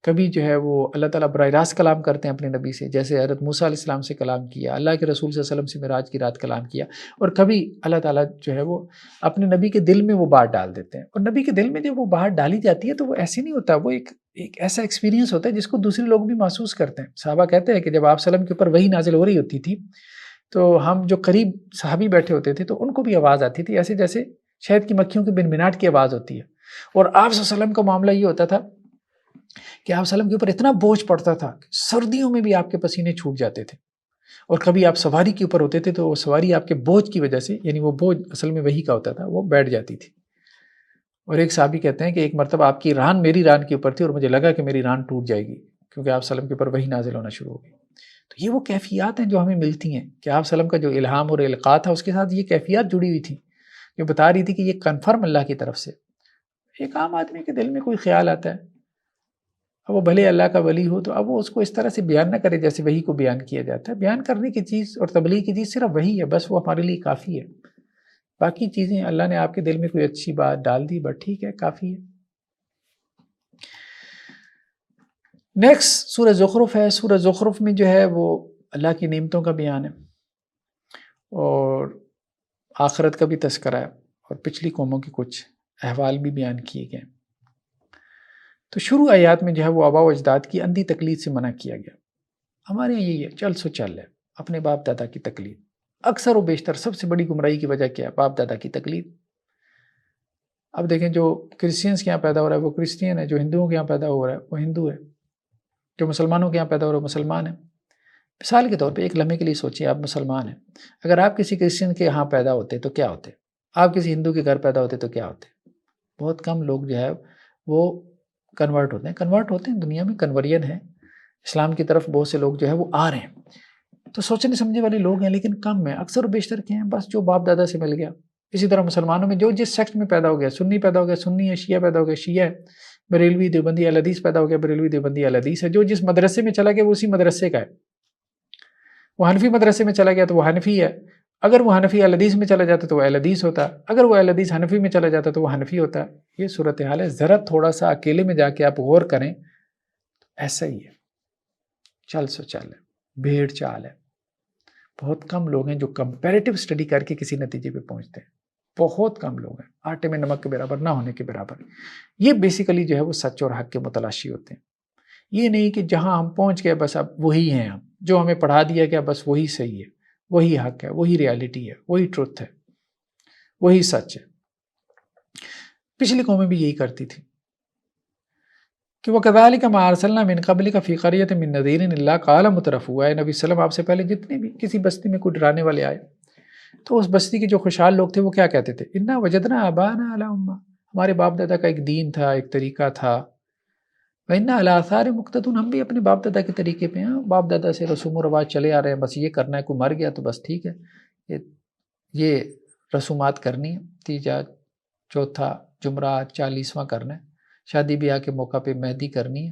کبھی جو ہے وہ اللہ تعالیٰ براہ راست کلام کرتے ہیں اپنے نبی سے، جیسے حضرت موسیٰ علیہ السلام سے کلام کیا، اللہ کے رسول صلی اللہ علیہ وسلم سے معراج کی رات کلام کیا، اور کبھی اللہ تعالیٰ جو ہے وہ اپنے نبی کے دل میں وہ بات ڈال دیتے ہیں، اور نبی کے دل میں جب وہ بات ڈالی جاتی ہے تو وہ ایسی نہیں ہوتا، وہ ایک ایسا ایکسپیرینس ہوتا ہے جس کو دوسرے لوگ بھی محسوس کرتے ہیں۔ صحابہ کہتے ہیں کہ جب آپ وسلم کے اوپر وحی نازل ہو رہی ہوتی تھی تو ہم جو قریب صحابی بیٹھے ہوتے تھے تو ان کو بھی آواز آتی تھی، ایسے جیسے شہد کی مکھیوں کی بنبناٹ کی آواز ہوتی ہے، اور آپ صلی اللہ علیہ وسلم کا معاملہ یہ ہوتا تھا کہ آپ وسلم کے اوپر اتنا بوجھ پڑتا تھا کہ سردیوں میں بھی آپ کے پسینے چھوٹ جاتے تھے، اور کبھی آپ سواری کے اوپر ہوتے تھے تو وہ سواری آپ کے بوجھ کی وجہ سے، یعنی وہ بوجھ اصل میں وحی کا ہوتا تھا، وہ بیٹھ جاتی تھی۔ اور ایک صحابی کہتے ہیں کہ ایک مرتبہ آپ کی ران میری ران کے اوپر تھی اور مجھے لگا کہ میری ران ٹوٹ جائے گی، کیونکہ آپ وسلم کے اوپر وحی نازل ہونا شروع ہو گئی۔ تو یہ وہ کیفیات ہیں جو ہمیں ملتی ہیں کہ آپ وسلم کا جو الہام اور القاء تھا اس کے ساتھ یہ کیفیات جڑی ہوئی تھی جو بتا رہی تھی کہ یہ کنفرم اللہ کی طرف سے۔ ایک عام آدمی کے دل میں کوئی خیال آتا ہے، اب وہ بھلے اللہ کا ولی ہو، تو اب وہ اس کو اس طرح سے بیان نہ کرے جیسے وحی کو بیان کیا جاتا ہے۔ بیان کرنے کی چیز اور تبلیغ کی چیز صرف وحی ہے، بس وہ ہمارے لیے کافی ہے۔ باقی چیزیں اللہ نے آپ کے دل میں کوئی اچھی بات ڈال دی، بس ٹھیک ہے، کافی ہے۔ نیکسٹ سورہ زخرف ہے۔ سورہ زخرف میں جو ہے وہ اللہ کی نعمتوں کا بیان ہے اور آخرت کا بھی تذکرہ ہے، اور پچھلی قوموں کے کچھ احوال بھی بیان کیے گئے۔ تو شروع آیات میں جو ہے وہ آباء و اجداد کی اندھی تقلید سے منع کیا گیا۔ ہمارے یہاں یہی ہے، چل سو چل ہے، اپنے باپ دادا کی تقلید۔ اکثر و بیشتر سب سے بڑی گمراہی کی وجہ کیا ہے؟ باپ دادا کی تقلید۔ اب دیکھیں جو کرسچنس کے یہاں پیدا ہو رہا ہے وہ کرسچین ہے، جو ہندوؤں کے یہاں پیدا ہو رہا ہے وہ ہندو ہے، جو مسلمانوں کے یہاں پیدا ہو رہا ہے وہ مسلمان ہے۔ مثال کے طور پہ ایک لمحے کے لیے سوچیے، آپ مسلمان ہیں، اگر آپ کسی کرسچن کے یہاں پیدا ہوتے تو کیا ہوتے؟ آپ کسی ہندو کے گھر پیدا ہوتے تو کیا ہوتے؟ بہت کم لوگ جو ہے وہ کنورٹ ہوتے ہیں، دنیا میں کنورین ہے، اسلام کی طرف بہت سے لوگ جو ہے وہ آ رہے ہیں، تو سوچنے سمجھنے والے لوگ ہیں لیکن کم ہیں۔ اکثر و بیشتر کے ہیں بس جو باپ دادا سے مل گیا۔ اسی طرح مسلمانوں میں جو جس سیکٹ میں پیدا ہو گیا، سنی پیدا ہو گیا سنی ہے، شیعہ پیدا ہو گیا شیعہ ہے، بریلوی دیوبندی اہل حدیث پیدا ہو گیا بریلوی دیوبندی اہل حدیث ہے، جو جس مدرسے میں چلا گیا وہ اسی مدرسے کا ہے۔ وہ حنفی مدرسے میں چلا گیا تو وہ حنفی ہے، اگر وہ حنفی اہل حدیث میں چلا جاتا تو وہ اہل حدیث ہوتا، اگر وہ اہل حدیث حنفی میں چلا جاتا تو وہ حنفی ہوتا۔ یہ صورتحال ہے، ذرا تھوڑا سا اکیلے میں جا کے آپ غور کریں، ایسا ہی ہے، چل سو چل ہے، بھیڑ چال ہے۔ بہت کم لوگ ہیں جو کمپیریٹیو اسٹڈی کر کے کسی نتیجے پہ پہنچتے ہیں، بہت کم لوگ ہیں، آٹے میں نمک کے برابر نہ ہونے کے برابر۔ یہ بیسیکلی جو ہے وہ سچ اور حق کے متلاشی ہوتے ہیں۔ یہ نہیں کہ جہاں ہم پہنچ گئے بس اب وہی ہیں، ہم جو ہمیں پڑھا دیا گیا بس وہی صحیح ہے، وہی حق ہے، وہی ریالٹی ہے، وہی ٹروتھ ہے، وہی سچ ہے۔ پچھلی قومیں بھی یہی کرتی تھی کہ وَكَذَلِكَ مَا أَرْسَلْنَا مِن قَبْلِكَ فِي قَرْيَةٍ مِّن نَذِيرٍ إِلَّا قَالَ مُتْرَفُوهَا، نبی صلی اللہ علیہ وسلم آپ سے پہلے جتنے بھی کسی بستی میں کوئی ڈرانے والے آئے تو اس بستی کے جو خوشحال لوگ تھے وہ کیا کہتے تھے؟ اِنَّا وَجَدْنَا آبَاءَنَا عَلَىٰ أُمَّةٍ، ہمارے باپ دادا کا ایک دین تھا، ایک طریقہ تھا، وَإِنَّا عَلَىٰ آثَارٍ مُقْتَدُونَ، ہم بھی اپنے باپ دادا کے طریقے پہ ہیں، باپ دادا سے رسوم و رواج چلے آ رہے ہیں، بس یہ کرنا ہے، کوئی مر گیا تو بس ٹھیک ہے، یہ رسومات کرنی ہے، تیجا چوتھا جمعرات 40واں کرنا ہے، شادی بیاہ کے موقع پہ مہندی کرنی ہے،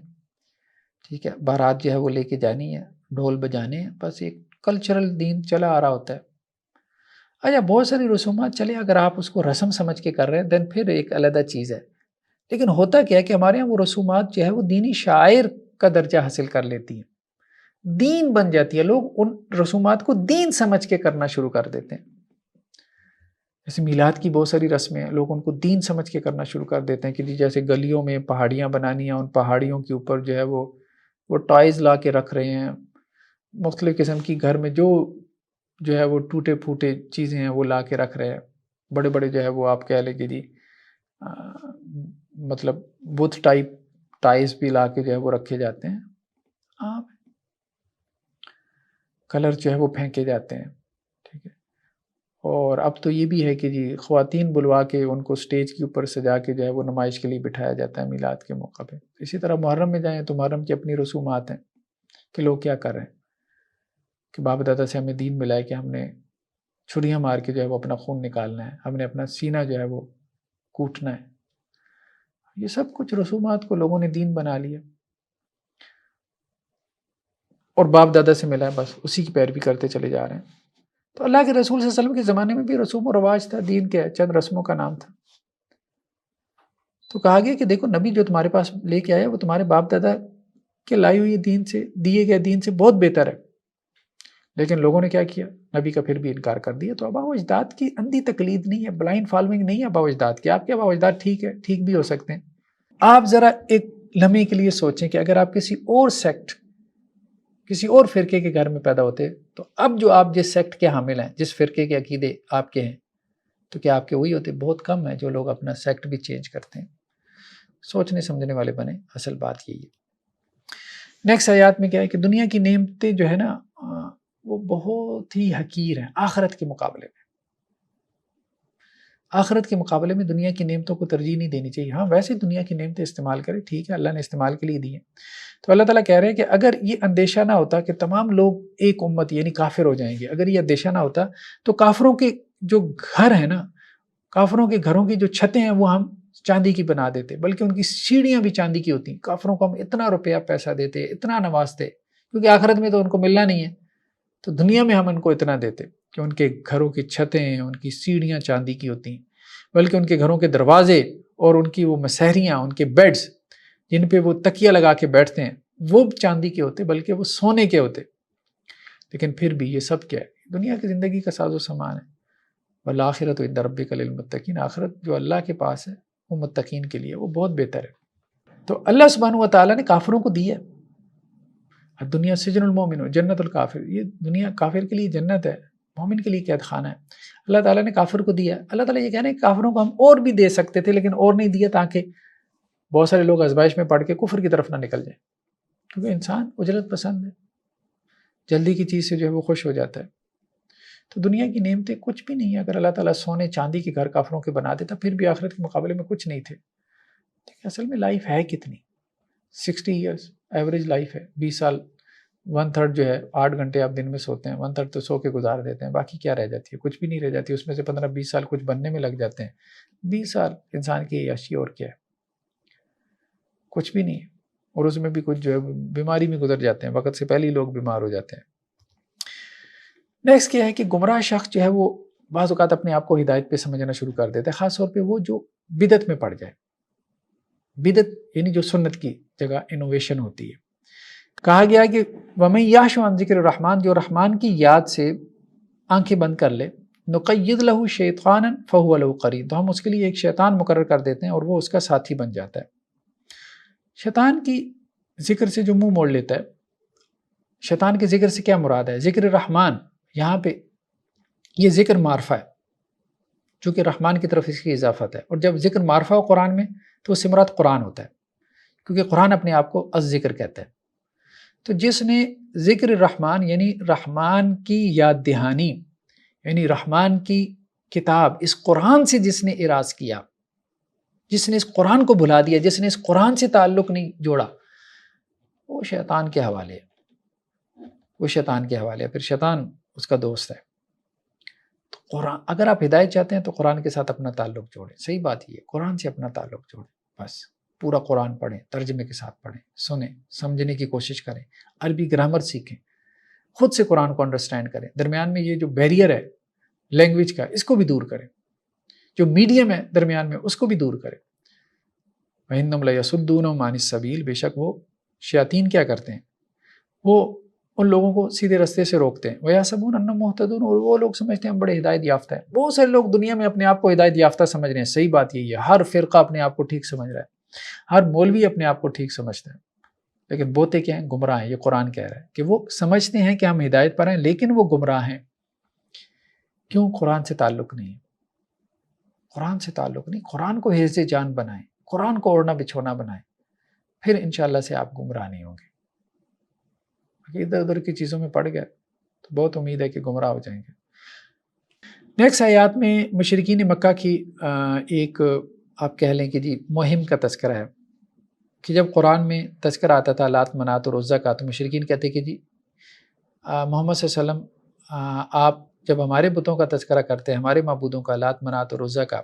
ٹھیک ہے، بارات جو ہے وہ لے کے جانی ہے، ڈھول بجانے ہیں، بس ایک کلچرل دین چلا آ رہا ہوتا ہے۔ اچھا بہت ساری رسومات چلے اگر آپ اس کو رسم سمجھ کے کر رہے ہیں دین پھر ایک علیحدہ چیز ہے، لیکن ہوتا کیا ہے کہ ہمارے یہاں وہ رسومات جو ہے وہ دینی شاعر کا درجہ حاصل کر لیتی ہیں، دین بن جاتی ہے، لوگ ان رسومات کو دین سمجھ کے کرنا شروع کر دیتے ہیں۔ جیسے میلاد کی بہت ساری رسمیں ہیں، لوگ ان کو دین سمجھ کے کرنا شروع کر دیتے ہیں کہ جی جیسے گلیوں میں پہاڑیاں بنانی ہیں، ان پہاڑیوں کے اوپر جو ہے وہ ٹائز لا کے رکھ رہے ہیں، مختلف قسم کی گھر میں جو ہے وہ ٹوٹے پھوٹے چیزیں ہیں وہ لا کے رکھ رہے ہیں، بڑے بڑے جو ہے وہ آپ کہہ لیں کہ جی مطلب بت ٹائپ ٹائز بھی لا کے جو ہے وہ رکھے جاتے ہیں، آپ کلر جو ہے وہ پھینکے جاتے ہیں، ٹھیک ہے۔ اور اب تو یہ بھی ہے کہ جی خواتین بلوا کے ان کو سٹیج کے اوپر سجا کے جو ہے وہ نمائش کے لیے بٹھایا جاتا ہے میلاد کے موقع پہ۔ اسی طرح محرم میں جائیں تو محرم کی اپنی رسومات ہیں کہ لوگ کیا کر رہے ہیں کہ باپ دادا سے ہمیں دین ملا ہے کہ ہم نے چھریاں مار کے جو ہے وہ اپنا خون نکالنا ہے، ہم نے اپنا سینہ جو ہے وہ کوٹنا ہے، یہ سب کچھ رسومات کو لوگوں نے دین بنا لیا اور باپ دادا سے ملا ہے، بس اسی کی پیروی کرتے چلے جا رہے ہیں۔ تو اللہ کے رسول صلی اللہ علیہ وسلم کے زمانے میں بھی رسوم و رواج تھا، دین کے چند رسموں کا نام تھا۔ تو کہا گیا کہ دیکھو نبی جو تمہارے پاس لے کے آیا وہ تمہارے باپ دادا کے لائی ہوئی دین سے، دیے گئے دین سے بہت بہتر ہے، لیکن لوگوں نے کیا کیا، نبی کا پھر بھی انکار کر دیا۔ تو آبا و اجداد کی اندھی تقلید نہیں ہے، بلائنڈ فالوئنگ نہیں ہے آبا و اجداد کی۔ آپ کے آبا و اجداد ٹھیک ہے، ٹھیک بھی ہو سکتے ہیں۔ آپ ذرا ایک لمحے کے لیے سوچیں کہ اگر آپ کسی اور سیکٹ، کسی اور فرقے کے گھر میں پیدا ہوتے تو اب جو آپ جس سیکٹ کے حامل ہیں، جس فرقے کے عقیدے آپ کے ہیں، تو کیا آپ کے وہی ہوتے؟ بہت کم ہیں جو لوگ اپنا سیکٹ بھی چینج کرتے ہیں۔ سوچنے سمجھنے والے بنے، اصل بات یہی ہے۔ نیکسٹ آیات میں کیا ہے کہ دنیا کی نعمتیں جو ہے نا وہ بہت ہی حقیر ہیں آخرت کے مقابلے میں۔ آخرت کے مقابلے میں دنیا کی نعمتوں کو ترجیح نہیں دینی چاہیے۔ ہاں ویسے دنیا کی نعمتیں استعمال کریں، ٹھیک ہے، اللہ نے استعمال کے لیے دی ہیں۔ تو اللہ تعالیٰ کہہ رہے ہیں کہ اگر یہ اندیشہ نہ ہوتا کہ تمام لوگ ایک امت یعنی کافر ہو جائیں گے، اگر یہ اندیشہ نہ ہوتا تو کافروں کے جو گھر ہیں نا، کافروں کے گھروں کی جو چھتیں ہیں وہ ہم چاندی کی بنا دیتے، بلکہ ان کی سیڑھیاں بھی چاندی کی ہوتی ہیں۔ کافروں کو ہم اتنا روپیہ پیسہ دیتے، اتنا نوازتے، کیونکہ آخرت میں تو ان کو ملنا نہیں ہے، تو دنیا میں ہم ان کو اتنا دیتے کہ ان کے گھروں کی چھتیں، ان کی سیڑھیاں چاندی کی ہوتی ہیں، بلکہ ان کے گھروں کے دروازے اور ان کی وہ مسہریاں، ان کے بیڈز جن پہ وہ تکیہ لگا کے بیٹھتے ہیں وہ چاندی کے ہوتے، بلکہ وہ سونے کے ہوتے۔ لیکن پھر بھی یہ سب کیا ہے؟ دنیا کی زندگی کا ساز و سامان ہے۔ والآخرۃ عند ربک للمتقین، آخرت جو اللہ کے پاس ہے وہ متقین کے لیے، وہ بہت بہتر ہے۔ تو اللہ سبحانہ و تعالیٰ نے کافروں کو دی ہے، دنیا سجن المومن جنت الکافر، یہ دنیا کافر کے لیے جنت ہے، مومن کے لیے قید خانہ ہے۔ اللہ تعالیٰ نے کافر کو دیا ہے۔ اللہ تعالیٰ یہ کہہ رہے ہیں کہ کافروں کو ہم اور بھی دے سکتے تھے لیکن اور نہیں دیا، تاکہ بہت سارے لوگ آزمائش میں پڑھ کے کفر کی طرف نہ نکل جائیں، کیونکہ انسان اجرت پسند ہے، جلدی کی چیز سے جو ہے وہ خوش ہو جاتا ہے۔ تو دنیا کی نعمتیں کچھ بھی نہیں ہے۔ اگر اللہ تعالیٰ سونے چاندی کے گھر کافروں کے بنا دیتا پھر بھی آخرت کے مقابلے میں کچھ نہیں تھے۔ اصل میں لائف ہے کتنی؟ 60 ایئرس ایوریج لائف ہے، 20 سال، 1/3 جو ہے 8 گھنٹے آپ دن میں سوتے ہیں، 1/3 تو سو کے گزار دیتے ہیں، باقی کیا رہ جاتی ہے؟ کچھ بھی نہیں رہ جاتی، اس میں سے 15-20 سال کچھ بننے میں لگ جاتے ہیں۔ 20 سال انسان کی عیاشی اور کیا ہے؟ کچھ بھی نہیں ہے، اور اس میں بھی کچھ جو ہے بیماری میں گزر جاتے ہیں، وقت سے پہلے ہی لوگ بیمار ہو جاتے ہیں۔ نیکسٹ کیا ہے کہ گمراہ شخص جو ہے وہ بعض اوقات اپنے آپ کو ہدایت پہ سمجھنا شروع کر دیتا ہے، خاص طور پہ وہ جو بدعت میں پڑ جائے۔ بدعت یعنی جو سنت کی جگہ انوویشن ہوتی ہے۔ کہا گیا کہ وَمَن يَعْشُ عَن ذِكْرِ الرَّحْمَٰنِ، جو رحمان کی یاد سے آنکھیں بند کر لے، نُقَيِّضْ لَهُ شَيْطَانًا فَهُوَ لَهُ قَرِينٌ، تو ہم اس کے لیے ایک شیطان مقرر کر دیتے ہیں اور وہ اس کا ساتھی بن جاتا ہے۔ شیطان کی ذکر سے جو منہ موڑ لیتا ہے، شیطان کے ذکر سے کیا مراد ہے؟ ذکر رحمان، یہاں پہ یہ ذکر معرفہ ہے، چونکہ رحمان کی طرف اس کی اضافت ہے، اور جب ذکر معرفہ ہو قرآن میں تو اس سے مراد قرآن ہوتا ہے، کیونکہ قرآن اپنے آپ کو الذکر کہتا ہے۔ تو جس نے ذکر رحمان یعنی رحمان کی یاد دہانی، یعنی رحمان کی کتاب اس قرآن سے جس نے اراض کیا، جس نے اس قرآن کو بھلا دیا، جس نے اس قرآن سے تعلق نہیں جوڑا، وہ شیطان کے حوالے ہے، وہ شیطان کے حوالے ہے، پھر شیطان اس کا دوست ہے۔ تو قرآن، اگر آپ ہدایت چاہتے ہیں تو قرآن کے ساتھ اپنا تعلق جوڑیں، صحیح بات یہ ہے، قرآن سے اپنا تعلق جوڑیں، بس پورا قرآن پڑھیں، ترجمے کے ساتھ پڑھیں، سنیں، سمجھنے کی کوشش کریں، عربی گرامر سیکھیں، خود سے قرآن کو انڈرسٹینڈ کریں۔ درمیان میں یہ جو بیریئر ہے لینگویج کا، اس کو بھی دور کریں، جو میڈیم ہے درمیان میں اس کو بھی دور کریں۔ وَإِنَّهُمْ لَيَصُدُّونَهُمْ عَنِ السَّبِيلِ، بے شک وہ شیاطین کیا کرتے ہیں، وہ ان لوگوں کو سیدھے رستے سے روکتے ہیں۔ وَيَحْسَبُونَ أَنَّهُمْ مُهْتَدُونَ، اور وہ لوگ سمجھتے ہیں ہم بڑے ہدایت یافتہ ہیں۔ بہت سارے لوگ دنیا میں اپنے آپ کو ہدایت یافتہ سمجھ رہے ہیں، صحیح بات یہی ہے، ہر فرقہ اپنے آپ کو ٹھیک سمجھ رہا ہے، ہر مولوی اپنے آپ کو ٹھیک سمجھتا ہے، لیکن بوتے کیا ہیں؟ گمراہ ہیں۔ یہ قرآن کہہ رہا ہے کہ وہ سمجھتے ہیں کہ ہم ہدایت پر ہیں لیکن وہ گمراہ ہیں۔ کیوں؟ قرآن سے تعلق نہیں ہے، قرآن سے تعلق نہیں۔ قرآن کو حفظ جان بنائیں، قرآن کو اوڑھنا بچھونا بنائیں، پھر انشاءاللہ سے آپ گمراہ نہیں ہوں گے۔ ادھر ادھر کی چیزوں میں پڑ گئے تو بہت امید ہے کہ گمراہ ہو جائیں گے۔ نیکسٹ آیات میں مشرکین مکہ کی ایک آپ کہہ لیں کہ جی مہم کا تذکرہ ہے کہ جب قرآن میں تذکرہ آتا تھا لات منات اور عزا کا تو مشرکین کہتے کہ جی محمد صلی اللہ علیہ وسلم آپ جب ہمارے بتوں کا تذکرہ کرتے ہیں، ہمارے معبودوں کا، لات منات اور عزا کا،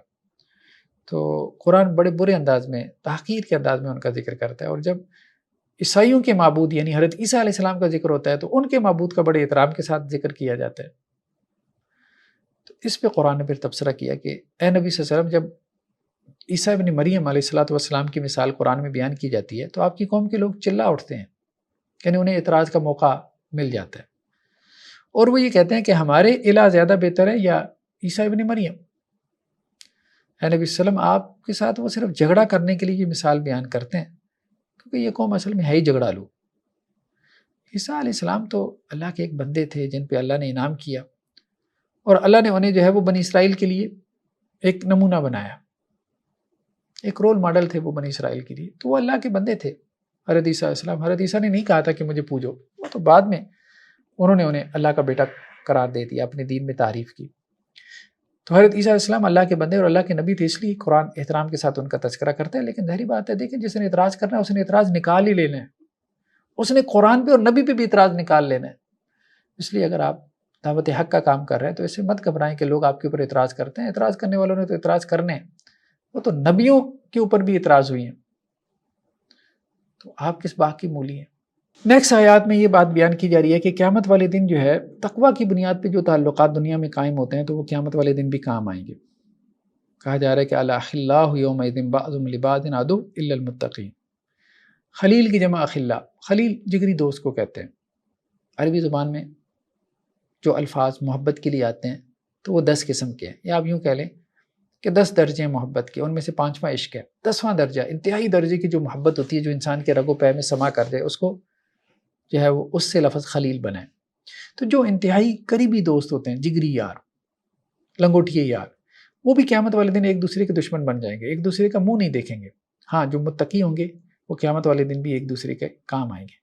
تو قرآن بڑے برے انداز میں، تحقیر کے انداز میں ان کا ذکر کرتا ہے، اور جب عیسائیوں کے معبود یعنی حضرت عیسیٰ علیہ السلام کا ذکر ہوتا ہے تو ان کے معبود کا بڑے احترام کے ساتھ ذکر کیا جاتا ہے۔ تو اس پہ قرآن نے پھر تبصرہ کیا کہ اے نبی صلی اللہ علیہ وسلم، جب عیسیٰ ابن مریم علیہ السلام کی مثال قرآن میں بیان کی جاتی ہے تو آپ کی قوم کے لوگ چلا اٹھتے ہیں، یعنی انہیں اعتراض کا موقع مل جاتا ہے، اور وہ یہ کہتے ہیں کہ ہمارے الہ زیادہ بہتر ہے یا عیسیٰ ابن مریم؟ اے نبی صلی اللہ علیہ وسلم، آپ کے ساتھ وہ صرف جھگڑا کرنے کے لیے یہ مثال بیان کرتے ہیں، کیونکہ یہ قوم اصل میں ہے ہی جھگڑا لو۔ عیسیٰ علیہ السلام تو اللہ کے ایک بندے تھے جن پہ اللہ نے انعام کیا، اور اللہ نے انہیں جو ہے وہ بنی اسرائیل کے لیے ایک نمونہ بنایا، ایک رول ماڈل تھے وہ بنی اسرائیل کے لیے، تو وہ اللہ کے بندے تھے حضرت عیسیٰ علیہ السلام۔ حضرت عیسیٰ نے نہیں کہا تھا کہ مجھے پوجو، وہ تو بعد میں انہوں نے انہیں اللہ کا بیٹا قرار دے دیا، اپنے دین میں تعریف کی۔ تو حضرت عیسیٰ علیہ السلام اللہ کے بندے اور اللہ کے نبی تھے، اس لیے قرآن احترام کے ساتھ ان کا تذکرہ کرتا ہے۔ لیکن ظاہری بات ہے، دیکھیں جس نے اعتراض کرنا ہے اس نے اعتراض نکال ہی لینا ہے، اس نے قرآن پہ اور نبی پہ بھی اعتراض نکال لینا ہے۔ اس لیے اگر آپ دعوت حق کا کام کر رہے ہیں تو اسے مت گھبرائیں کہ لوگ آپ کے اوپر اعتراض کرتے ہیں، اعتراض کرنے والوں نے تو اعتراض کرنے ہیں، وہ تو نبیوں کے اوپر بھی اعتراض ہوئی ہیں، تو آپ کس بات کی مولی ہیں۔ نیکسٹ آیات میں یہ بات بیان کی جا رہی ہے کہ قیامت والے دن جو ہے تقوی کی بنیاد پہ جو تعلقات دنیا میں قائم ہوتے ہیں تو وہ قیامت والے دن بھی کام آئیں گے۔ کہا جا رہا ہے کہ الاخلاء یومئذ بعضهم لبعض عدو الا المتقین۔ خلیل کی جمع اخلاء، خلیل جگری دوست کو کہتے ہیں۔ عربی زبان میں جو الفاظ محبت کے لیے آتے ہیں تو وہ 10 قسم کے ہیں، یا آپ یوں کہہ لیں کہ 10 درجے ہیں محبت کے، ان میں سے 5واں عشق ہے۔ 10واں درجہ انتہائی درجے کی جو محبت ہوتی ہے، جو انسان کے رگ و پے میں سما کر دے، اس کو جو ہے وہ اس سے لفظ خلیل بنا ہے۔ تو جو انتہائی قریبی دوست ہوتے ہیں، جگری یار، لنگوٹیے یار، وہ بھی قیامت والے دن ایک دوسرے کے دشمن بن جائیں گے، ایک دوسرے کا منہ نہیں دیکھیں گے۔ ہاں، جو متقی ہوں گے وہ قیامت والے دن بھی ایک دوسرے کے کام آئیں گے۔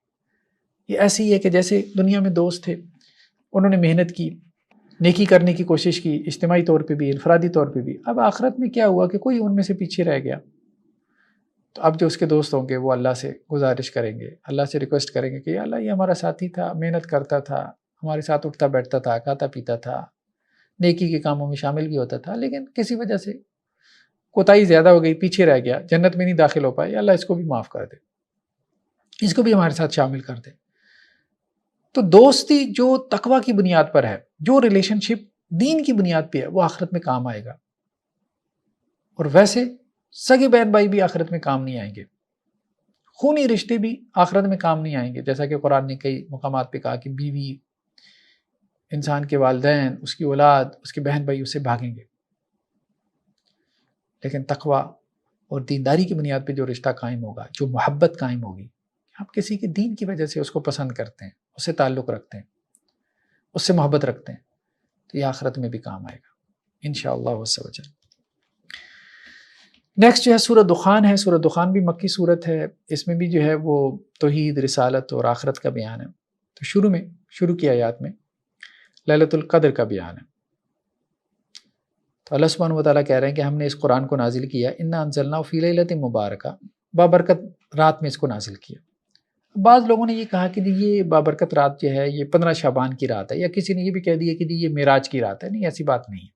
یہ ایسی ہے کہ جیسے دنیا میں دوست تھے، انہوں نے محنت کی، نیکی کرنے کی کوشش کی، اجتماعی طور پہ بھی، انفرادی طور پہ بھی۔ اب آخرت میں کیا ہوا کہ کوئی ان میں سے پیچھے رہ گیا، تو اب جو اس کے دوست ہوں گے وہ اللہ سے گزارش کریں گے، اللہ سے ریکویسٹ کریں گے کہ یا اللہ، یہ ہمارا ساتھی تھا، محنت کرتا تھا، ہمارے ساتھ اٹھتا بیٹھتا تھا، کھاتا پیتا تھا، نیکی کے کاموں میں شامل بھی ہوتا تھا، لیکن کسی وجہ سے کوتاہی زیادہ ہو گئی، پیچھے رہ گیا، جنت میں نہیں داخل ہو پائے، یا اللہ اس کو بھی معاف کر دے، اس کو بھی ہمارے ساتھ شامل کر دے۔ تو دوستی جو تقوی کی بنیاد پر ہے، جو ریلیشن شپ دین کی بنیاد پہ ہے، وہ آخرت میں کام آئے گا۔ اور ویسے سگے بہن بھائی بھی آخرت میں کام نہیں آئیں گے، خونی رشتے بھی آخرت میں کام نہیں آئیں گے، جیسا کہ قرآن نے کئی مقامات پہ کہا کہ بیوی، انسان کے والدین، اس کی اولاد، اس کے بہن بھائی اس سے بھاگیں گے۔ لیکن تقوی اور دینداری کی بنیاد پہ جو رشتہ قائم ہوگا، جو محبت قائم ہوگی، آپ کسی کے دین کی وجہ سے اس کو پسند کرتے ہیں، اس سے تعلق رکھتے ہیں، اس سے محبت رکھتے ہیں، تو یہ آخرت میں بھی کام آئے گا انشاءاللہ عز و جل۔ نیکسٹ جو ہے سورہ دخان ہے۔ سورہ دخان بھی مکی صورت ہے، اس میں بھی جو ہے وہ توحید، رسالت اور آخرت کا بیان ہے۔ تو شروع کی آیات میں لیلۃ القدر کا بیان ہے۔ تو اللہ سبحانہ و تعالیٰ کہہ رہے ہیں کہ ہم نے اس قرآن کو نازل کیا، انا انزلناہ فی لیلۃ مبارکہ، بابرکت رات میں اس کو نازل کیا۔ بعض لوگوں نے یہ کہا کہ یہ بابرکت رات جو ہے یہ 15 شعبان کی رات ہے، یا کسی نے یہ بھی کہہ دیا کہ یہ معراج کی رات ہے۔ نہیں، ایسی بات نہیں ہے،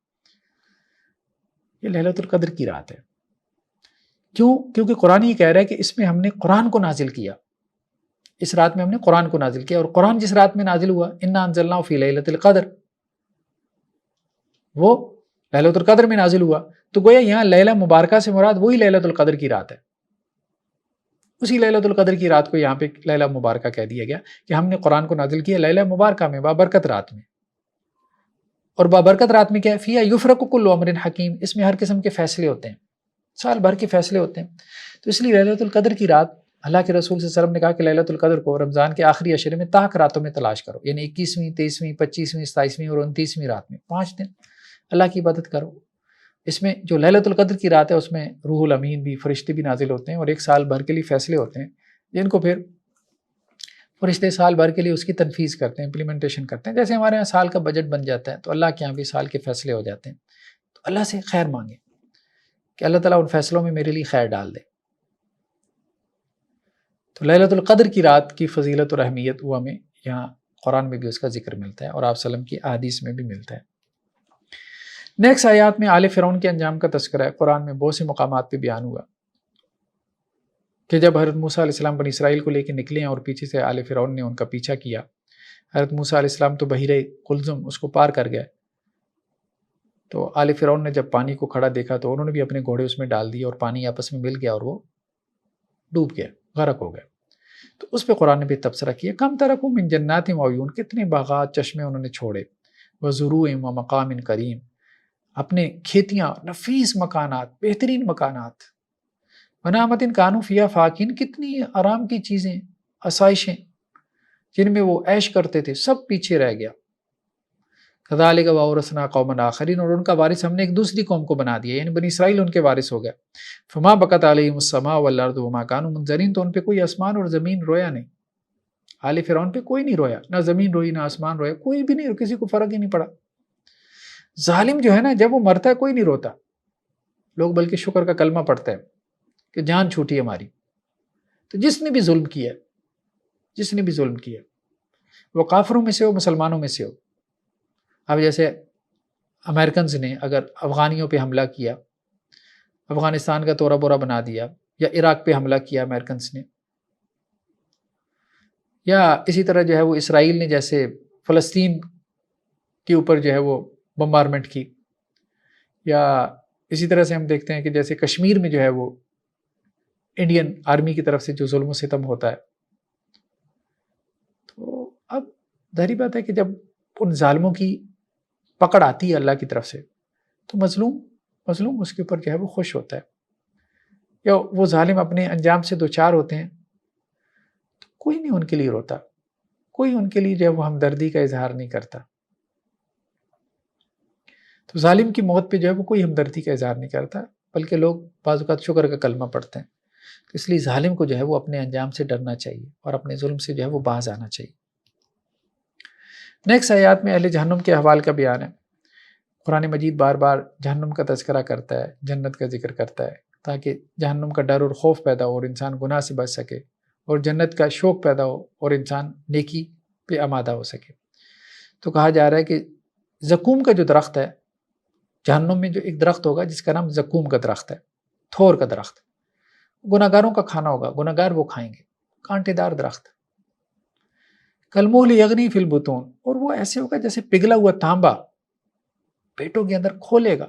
یہ لیلۃ القدر کی رات ہے۔ کیوں؟ کیونکہ قرآن یہ کہہ رہا ہے کہ اس میں ہم نے قرآن کو نازل کیا، اس رات میں ہم نے قرآن کو نازل کیا، اور قرآن جس رات میں نازل ہوا، انا انزلناہ فی لیلۃ القدر، وہ لیلۃ القدر میں نازل ہوا، تو گویا یہاں لیلہ مبارکہ سے مراد وہی لیلۃ القدر کی رات ہے، اسی لیلۃ القدر کی رات کو یہاں پہ لیلہ مبارکہ کہہ دیا گیا کہ ہم نے قرآن کو نازل کیا لیلہ مبارکہ میں، بابرکت رات میں. اور بابرکت رات میں کیا ہے؟ فیہا یفرق کل امر حکیم، اس میں ہر قسم کے فیصلے ہوتے ہیں، سال بھر کے فیصلے ہوتے ہیں. تو اس لیے لیلۃ القدر کی رات اللہ کے رسول صلی اللہ علیہ وسلم نے کہا کہ لیلۃ القدر کو رمضان کے آخری عشرے میں تاک راتوں میں تلاش کرو، یعنی 21ویں 23ویں 25ویں 27ویں اور 29ویں رات میں 5 دن اللہ کی عبادت کرو. اس میں جو لیلۃ القدر کی رات ہے اس میں روح الامین بھی، فرشتے بھی نازل ہوتے ہیں اور ایک سال بھر کے لیے فیصلے ہوتے ہیں جن کو پھر فرشتے سال بھر کے لیے اس کی تنفیذ کرتے ہیں، امپلیمنٹیشن کرتے ہیں. جیسے ہمارے یہاں سال کا بجٹ بن جاتا ہے تو اللہ کے یہاں بھی سال کے فیصلے ہو جاتے ہیں. تو اللہ سے خیر مانگیں کہ اللہ تعالیٰ ان فیصلوں میں میرے لیے خیر ڈال دے. تو لیلۃ القدر کی رات کی فضیلت اور اہمیت وہ ہمیں یہاں قرآن میں بھی اس کا ذکر ملتا ہے اور آپ وسلم کی احادیث میں بھی ملتا ہے. نیکسٹ آیات میں آل فرعون کے انجام کا تذکرہ ہے. قرآن میں بہت سے مقامات پہ بیان ہوا کہ جب حضرت موسیٰ علیہ السلام بنی اسرائیل کو لے کے نکلے ہیں اور پیچھے سے آل فرعون نے ان کا پیچھا کیا، حضرت موسیٰ علیہ السلام تو بحیرہ قلزم اس کو پار کر گئے. تو آل فرعون نے جب پانی کو کھڑا دیکھا تو انہوں نے بھی اپنے گھوڑے اس میں ڈال دیے اور پانی آپس میں مل گیا اور وہ ڈوب گیا، غرق ہو گئے. تو اس پہ قرآن نے بھی تبصرہ کیا، کم ترکوا من جنات و عیون، کتنے باغات چشمے انہوں نے چھوڑے، وزروع و مقام کریم، اپنے کھیتیاں، نفیس مکانات، بہترین مکانات، ونعمت کانوا فیہا فاکہین، کتنی آرام کی چیزیں، آسائشیں جن میں وہ عیش کرتے تھے، سب پیچھے رہ گیا. کذالک وورثنا قوما آخرین، اور ان کا وارث ہم نے ایک دوسری قوم کو بنا دیا، یعنی بنی اسرائیل ان کے وارث ہو گیا. فما بکت علیہم السماء والارض وما کانوا منظرین، تو ان پہ کوئی آسمان اور زمین رویا نہیں. آل فرعون پہ کوئی نہیں رویا، نہ زمین روئی نہ آسمان رویا، کوئی بھی نہیں، کسی کو فرق ہی نہیں پڑا. ظالم جو ہے نا جب وہ مرتا ہے کوئی نہیں روتا، لوگ بلکہ شکر کا کلمہ پڑھتے ہیں کہ جان چھوٹی ہماری. تو جس نے بھی ظلم کیا، جس نے بھی ظلم کیا، وہ کافروں میں سے ہو مسلمانوں میں سے ہو. اب جیسے امریکنز نے اگر افغانیوں پہ حملہ کیا، افغانستان کا تورا بورا بنا دیا، یا عراق پہ حملہ کیا امریکنز نے، یا اسی طرح جو ہے وہ اسرائیل نے جیسے فلسطین کے اوپر جو ہے وہ بمبارمنٹ کی، یا اسی طرح سے ہم دیکھتے ہیں کہ جیسے کشمیر میں جو ہے وہ انڈین آرمی کی طرف سے جو ظلم و ستم ہوتا ہے. تو اب ظاہری بات ہے کہ جب ان ظالموں کی پکڑ آتی ہے اللہ کی طرف سے تو مظلوم اس کے اوپر جو ہے وہ خوش ہوتا ہے، یا وہ ظالم اپنے انجام سے دوچار ہوتے ہیں تو کوئی نہیں ان کے لیے روتا، کوئی ان کے لیے جو ہے وہ ہمدردی کا اظہار نہیں کرتا. تو ظالم کی موت پہ جو ہے وہ کوئی ہمدردی کا اظہار نہیں کرتا، بلکہ لوگ بعض اوقات شکر کا کلمہ پڑھتے ہیں. تو اس لیے ظالم کو جو ہے وہ اپنے انجام سے ڈرنا چاہیے اور اپنے ظلم سے جو ہے وہ باز آنا چاہیے. نیکسٹ آیات میں اہل جہنم کے احوال کا بیان ہے. قرآن مجید بار بار جہنم کا تذکرہ کرتا ہے، جنت کا ذکر کرتا ہے، تاکہ جہنم کا ڈر اور خوف پیدا ہو اور انسان گناہ سے بچ سکے، اور جنت کا شوق پیدا ہو اور انسان نیکی پہ آمادہ ہو سکے. تو کہا جا رہا ہے کہ زقوم کا جو درخت ہے، جہنم میں جو ایک درخت ہوگا جس کا نام زقوم کا درخت ہے، تھور کا درخت، گناہ گاروں کا کھانا ہوگا، گناہ گار وہ کھائیں گے، کانٹے دار درخت. کالمہل یغلی فی البطون، اور وہ ایسے ہوگا جیسے پگھلا ہوا تانبا پیٹوں کے اندر کھولے گا.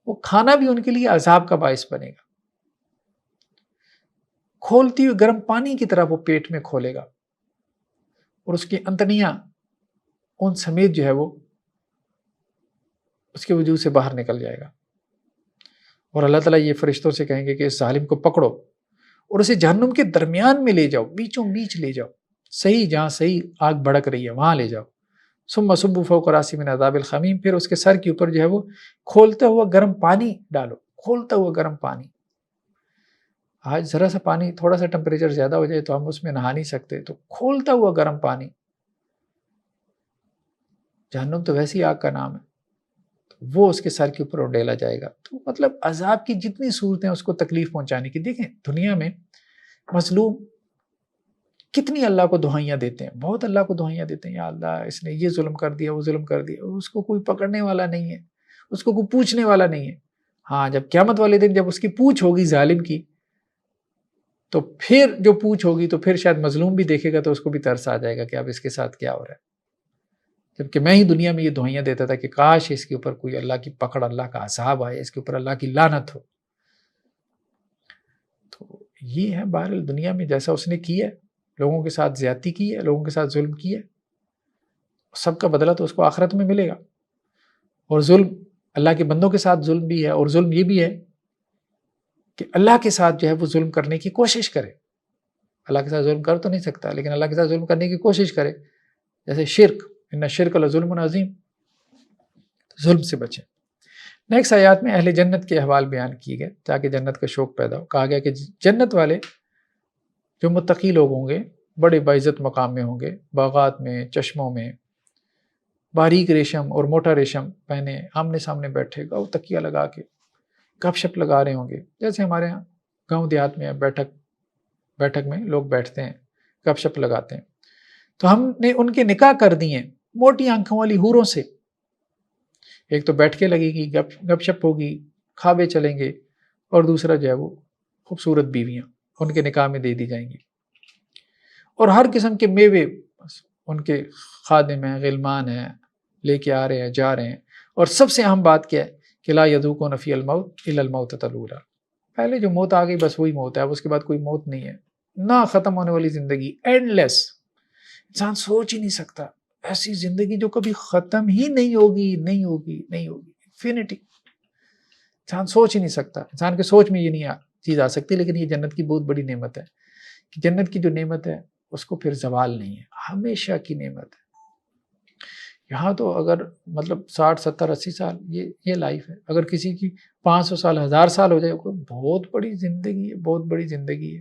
وہ کھانا بھی ان کے لیے عذاب کا باعث بنے گا. کھولتی ہوئی گرم پانی کی طرح وہ پیٹ میں کھولے گا اور اس کی انتڑیاں ان سمیت جو ہے وہ اس کے وجود سے باہر نکل جائے گا. اور اللہ تعالیٰ یہ فرشتوں سے کہیں گے کہ اس ظالم کو پکڑو اور اسے جہنم کے درمیان میں لے جاؤ، بیچوں بیچ لے جاؤ، صحیح جہاں صحیح آگ بھڑک رہی ہے وہاں لے جاؤ. ثم صبوا فوق رأسہ من عذاب الحمیم، پھر اس کے سر کے اوپر جو ہے وہ کھولتا ہوا گرم پانی ڈالو، کھولتا ہوا گرم پانی. آج ذرا سا پانی، تھوڑا سا ٹمپریچر زیادہ ہو جائے تو ہم اس میں نہا نہیں سکتے، تو کھولتا ہوا گرم پانی. جہنم تو ویسی آگ کا نام ہے، وہ اس کے سر کے اوپر ڈیلا جائے گا. تو مطلب عذاب کی جتنی صورتیں اس کو تکلیف پہنچانے کی. دیکھیں دنیا میں مظلوم کتنی اللہ کو دعائیاں دیتے ہیں، بہت اللہ کو دعائیاں دیتے ہیں، یا اللہ اس نے یہ ظلم کر دیا، وہ ظلم کر دیا. اس کو کوئی پکڑنے والا نہیں ہے، اس کو کوئی پوچھنے والا نہیں ہے. ہاں جب قیامت والے دن جب اس کی پوچھ ہوگی ظالم کی، تو پھر جو پوچھ ہوگی تو پھر شاید مظلوم بھی دیکھے گا تو اس کو بھی ترس آ جائے گا کہ اب اس کے ساتھ کیا ہو رہا ہے. جبکہ میں ہی دنیا میں یہ دعائیاں دیتا تھا کہ کاش اس کے اوپر کوئی اللہ کی پکڑ، اللہ کا عذاب آئے، اس کے اوپر اللہ کی لعنت ہو۔ تو یہ ہے بہرحال دنیا میں جیسا اس نے کیا ہے، لوگوں کے ساتھ زیادتی کی ہے، لوگوں کے ساتھ ظلم کیا ہے، سب کا بدلہ تو اس کو آخرت میں ملے گا۔ اور ظلم اللہ کے بندوں کے ساتھ ظلم بھی ہے، اور ظلم یہ بھی ہے کہ اللہ کے ساتھ جو ہے وہ ظلم کرنے کی کوشش کرے۔ اللہ کے ساتھ ظلم کر تو نہیں سکتا، لیکن اللہ کے ساتھ ظلم کرنے کی کوشش کرے، جیسے شرک، ان الشرک لظلم عظیم، ظلم سے بچیں۔ نیکسٹ آیات میں اہل جنت کے احوال بیان کیے گئے تاکہ جنت کا شوق پیدا ہو۔ کہا گیا کہ جنت والے جو متقی لوگ ہوں گے بڑے باعزت مقام میں ہوں گے، باغات میں، چشموں میں، باریک ریشم اور موٹا ریشم پہنے، آمنے سامنے بیٹھے گا، تکیہ لگا کے گپ شپ لگا رہے ہوں گے، جیسے ہمارے یہاں گاؤں دیہات میں بیٹھک میں لوگ بیٹھتے ہیں، گپ شپ لگاتے ہیں۔ تو ہم نے ان کے نکاح کر دیے موٹی آنکھوں والی حوروں سے، ایک تو بیٹھ کے لگے گی، گپ شپ ہوگی، کھابے چلیں گے، اور دوسرا جو ہے وہ خوبصورت بیویاں ان کے نکاح میں دے دی جائیں گی، اور ہر قسم کے میوے ان کے خادم ہیں، غلمان ہیں، لے کے آ رہے ہیں، جا رہے ہیں۔ اور سب سے اہم بات کیا ہے کہ لا یذوقون فی الموت الا الموتۃ الاولی، پہلے جو موت آ گئی بس وہی موت ہے، اب اس کے بعد کوئی موت نہیں ہے، نہ ختم ہونے والی زندگی، اینڈ لیس۔ انسان سوچ ہی نہیں سکتا ایسی زندگی جو کبھی ختم ہی نہیں ہوگی، انفینٹی۔ انسان سوچ ہی نہیں سکتا، انسان کے سوچ میں یہ نہیں چیز آ سکتی، لیکن یہ جنت کی بہت بڑی نعمت ہے کہ جنت کی جو نعمت ہے اس کو پھر زوال نہیں ہے، ہمیشہ کی نعمت ہے۔ یہاں تو اگر مطلب 60 70 80 سال یہ لائف ہے، اگر کسی کی 500 سال 1000 سال ہو جائے بہت بڑی زندگی ہے، بہت بڑی زندگی ہے۔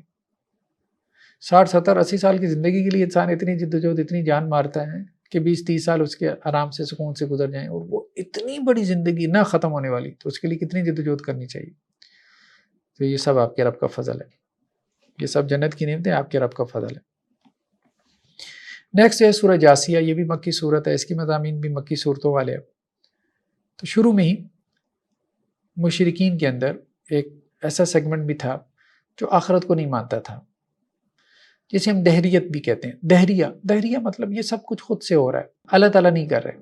60 70 80 سال کی زندگی کے لیے انسان اتنی جدوجہد، اتنی جان مارتا ہے کہ 20 30 سال اس کے آرام سے سکون سے گزر جائیں، اور وہ اتنی بڑی زندگی نہ ختم ہونے والی، تو اس کے لیے کتنی جدوجہد کرنی چاہیے۔ تو یہ سب آپ کے رب کا فضل ہے، یہ سب جنت کی نعمتیں آپ کے رب کا فضل ہے۔ نیکسٹ ہے سورہ جاسیہ، یہ بھی مکی صورت ہے، اس کی مضامین بھی مکی صورتوں والے ہیں۔ تو شروع میں ہی مشرکین کے اندر ایک ایسا سیگمنٹ بھی تھا جو آخرت کو نہیں مانتا تھا، جسے ہم دہریت بھی کہتے ہیں۔ دہریہ مطلب یہ سب کچھ خود سے ہو رہا ہے، اللہ تعالیٰ نہیں کر رہے۔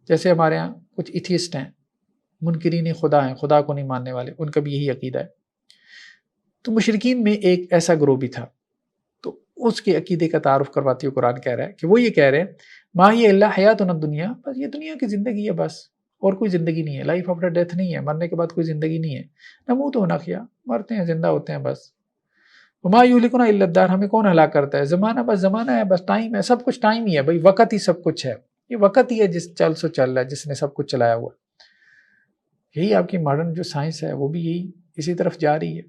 جیسے ہمارے ہاں کچھ ایتھیسٹ ہیں، منکرین خدا ہیں، خدا کو نہیں ماننے والے، ان کا بھی یہی عقیدہ ہے۔ تو مشرکین میں ایک ایسا گروہ بھی تھا، تو اس کے عقیدے کا تعارف کرواتے ہوئے قرآن کہہ رہا ہے کہ وہ یہ کہہ رہے ہیں ما ہی اللہ حیاتنا الدنیا، بس یہ دنیا کی زندگی ہے، بس اور کوئی زندگی نہیں ہے، لائف آفٹر ڈیتھ نہیں ہے، مرنے کے بعد کوئی زندگی نہیں ہے، نموت و نحیا، مرتے ہیں زندہ ہوتے ہیں بس، وما یہلکنا الا الدہر، ہمیں کون ہلاک کرتا ہے، زمانہ بس زمانہ ہے، بس ٹائم ہے، سب کچھ ٹائم ہی ہے بھائی، وقت ہی سب کچھ ہے، یہ وقت ہی ہے جس چل سو چل رہا ہے، جس نے سب کچھ چلایا ہوا۔ یہی آپ کی ماڈرن جو سائنس ہے وہ بھی یہی اسی طرف جا رہی ہے،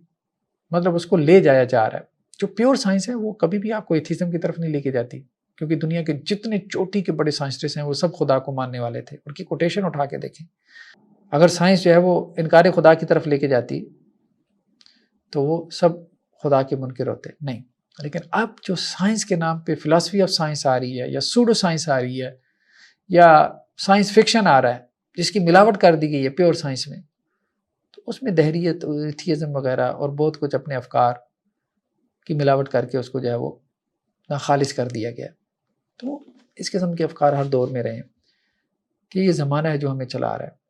مطلب اس کو لے جایا جا رہا ہے۔ جو پیور سائنس ہے وہ کبھی بھی آپ کو ایتھیزم کی طرف نہیں لے کے جاتی، کیونکہ دنیا کے جتنے چوٹی کے بڑے سائنسٹسٹ ہیں وہ سب خدا کو ماننے والے تھے، ان کی کوٹیشن اٹھا کے دیکھیں۔ اگر سائنس جو ہے وہ انکار خدا کی طرف لے کے جاتی تو وہ سب خدا کے منکر ہوتے، نہیں۔ لیکن اب جو سائنس کے نام پہ فلاسفی آف سائنس آ رہی ہے، یا سوڈو سائنس آ رہی ہے، یا سائنس فکشن آ رہا ہے جس کی ملاوٹ کر دی گئی ہے پیور سائنس میں، تو اس میں دہریت، ایتھیزم وغیرہ اور بہت کچھ اپنے افکار کی ملاوٹ کر کے اس کو جو ہے وہ ناخالص کر دیا گیا۔ تو اس قسم کے افکار ہر دور میں رہے ہیں کہ یہ زمانہ ہے جو ہمیں چلا رہا ہے۔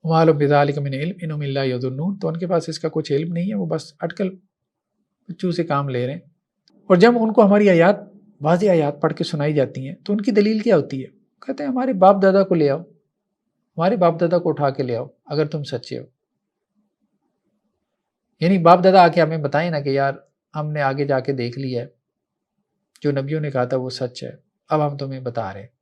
وَمَا لَهُم بِذَلِكَ مِنْ عِلْمٍ إِنْ هُمْ إِلَّا يَظُنُّونَ، تو ان کے پاس اس کا کچھ علم نہیں ہے، وہ بس اٹکل بچوں سے کام لے رہے ہیں۔ اور جب ان کو ہماری آیات، واضح آیات پڑھ کے سنائی جاتی ہیں تو ان کی دلیل کیا ہوتی ہے؟ کہتے ہیں ہمارے باپ دادا کو لے آؤ، ہمارے باپ دادا کو اٹھا کے لے آؤ اگر تم سچے ہو۔ یعنی باپ دادا آ کے ہمیں بتائیں نا کہ یار ہم نے آگے جا کے دیکھ لیا ہے، جو نبیوں نے کہا تھا وہ سچ ہے، اب ہم تمہیں بتا رہے ہیں۔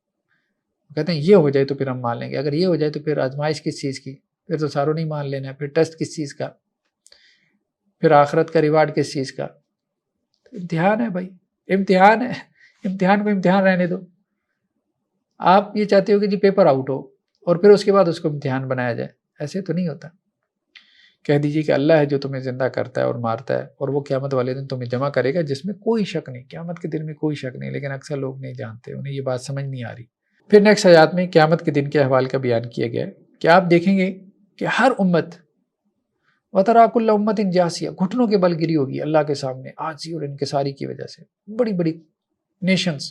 کہتے ہیں یہ ہو جائے تو پھر ہم مان لیں گے، اگر یہ ہو جائے تو پھر آزمائش کس چیز کی، پھر تو ساروں نہیں مان لینا، پھر ٹیسٹ کس چیز کا، پھر آخرت کا ریوارڈ کس چیز کا۔ امتحان ہے بھائی، امتحان ہے، امتحان کو امتحان رہنے دو۔ آپ یہ چاہتے ہو کہ جی پیپر آؤٹ ہو اور پھر اس کے بعد اس کو امتحان بنایا جائے، ایسے تو نہیں ہوتا۔ کہہ دیجیے کہ اللہ ہے جو تمہیں زندہ کرتا ہے اور مارتا ہے، اور وہ قیامت والے دن تمہیں جمع کرے گا، جس میں کوئی شک نہیں، قیامت کے دن میں کوئی شک نہیں، لیکن اکثر لوگ نہیں جانتے، انہیں یہ بات سمجھ نہیں آ رہی۔ پھر نیکسٹ آیات میں قیامت کے دن کے احوال کا بیان کیا گیا ہے کہ آپ دیکھیں گے کہ ہر امت وَتَرَىٰ كُلَّ أُمَّةٍ جَاثِيَةً، گھٹنوں کے بل گری ہوگی اللہ کے سامنے، عاجزی اور انکساری کی وجہ سے۔ بڑی بڑی نیشنز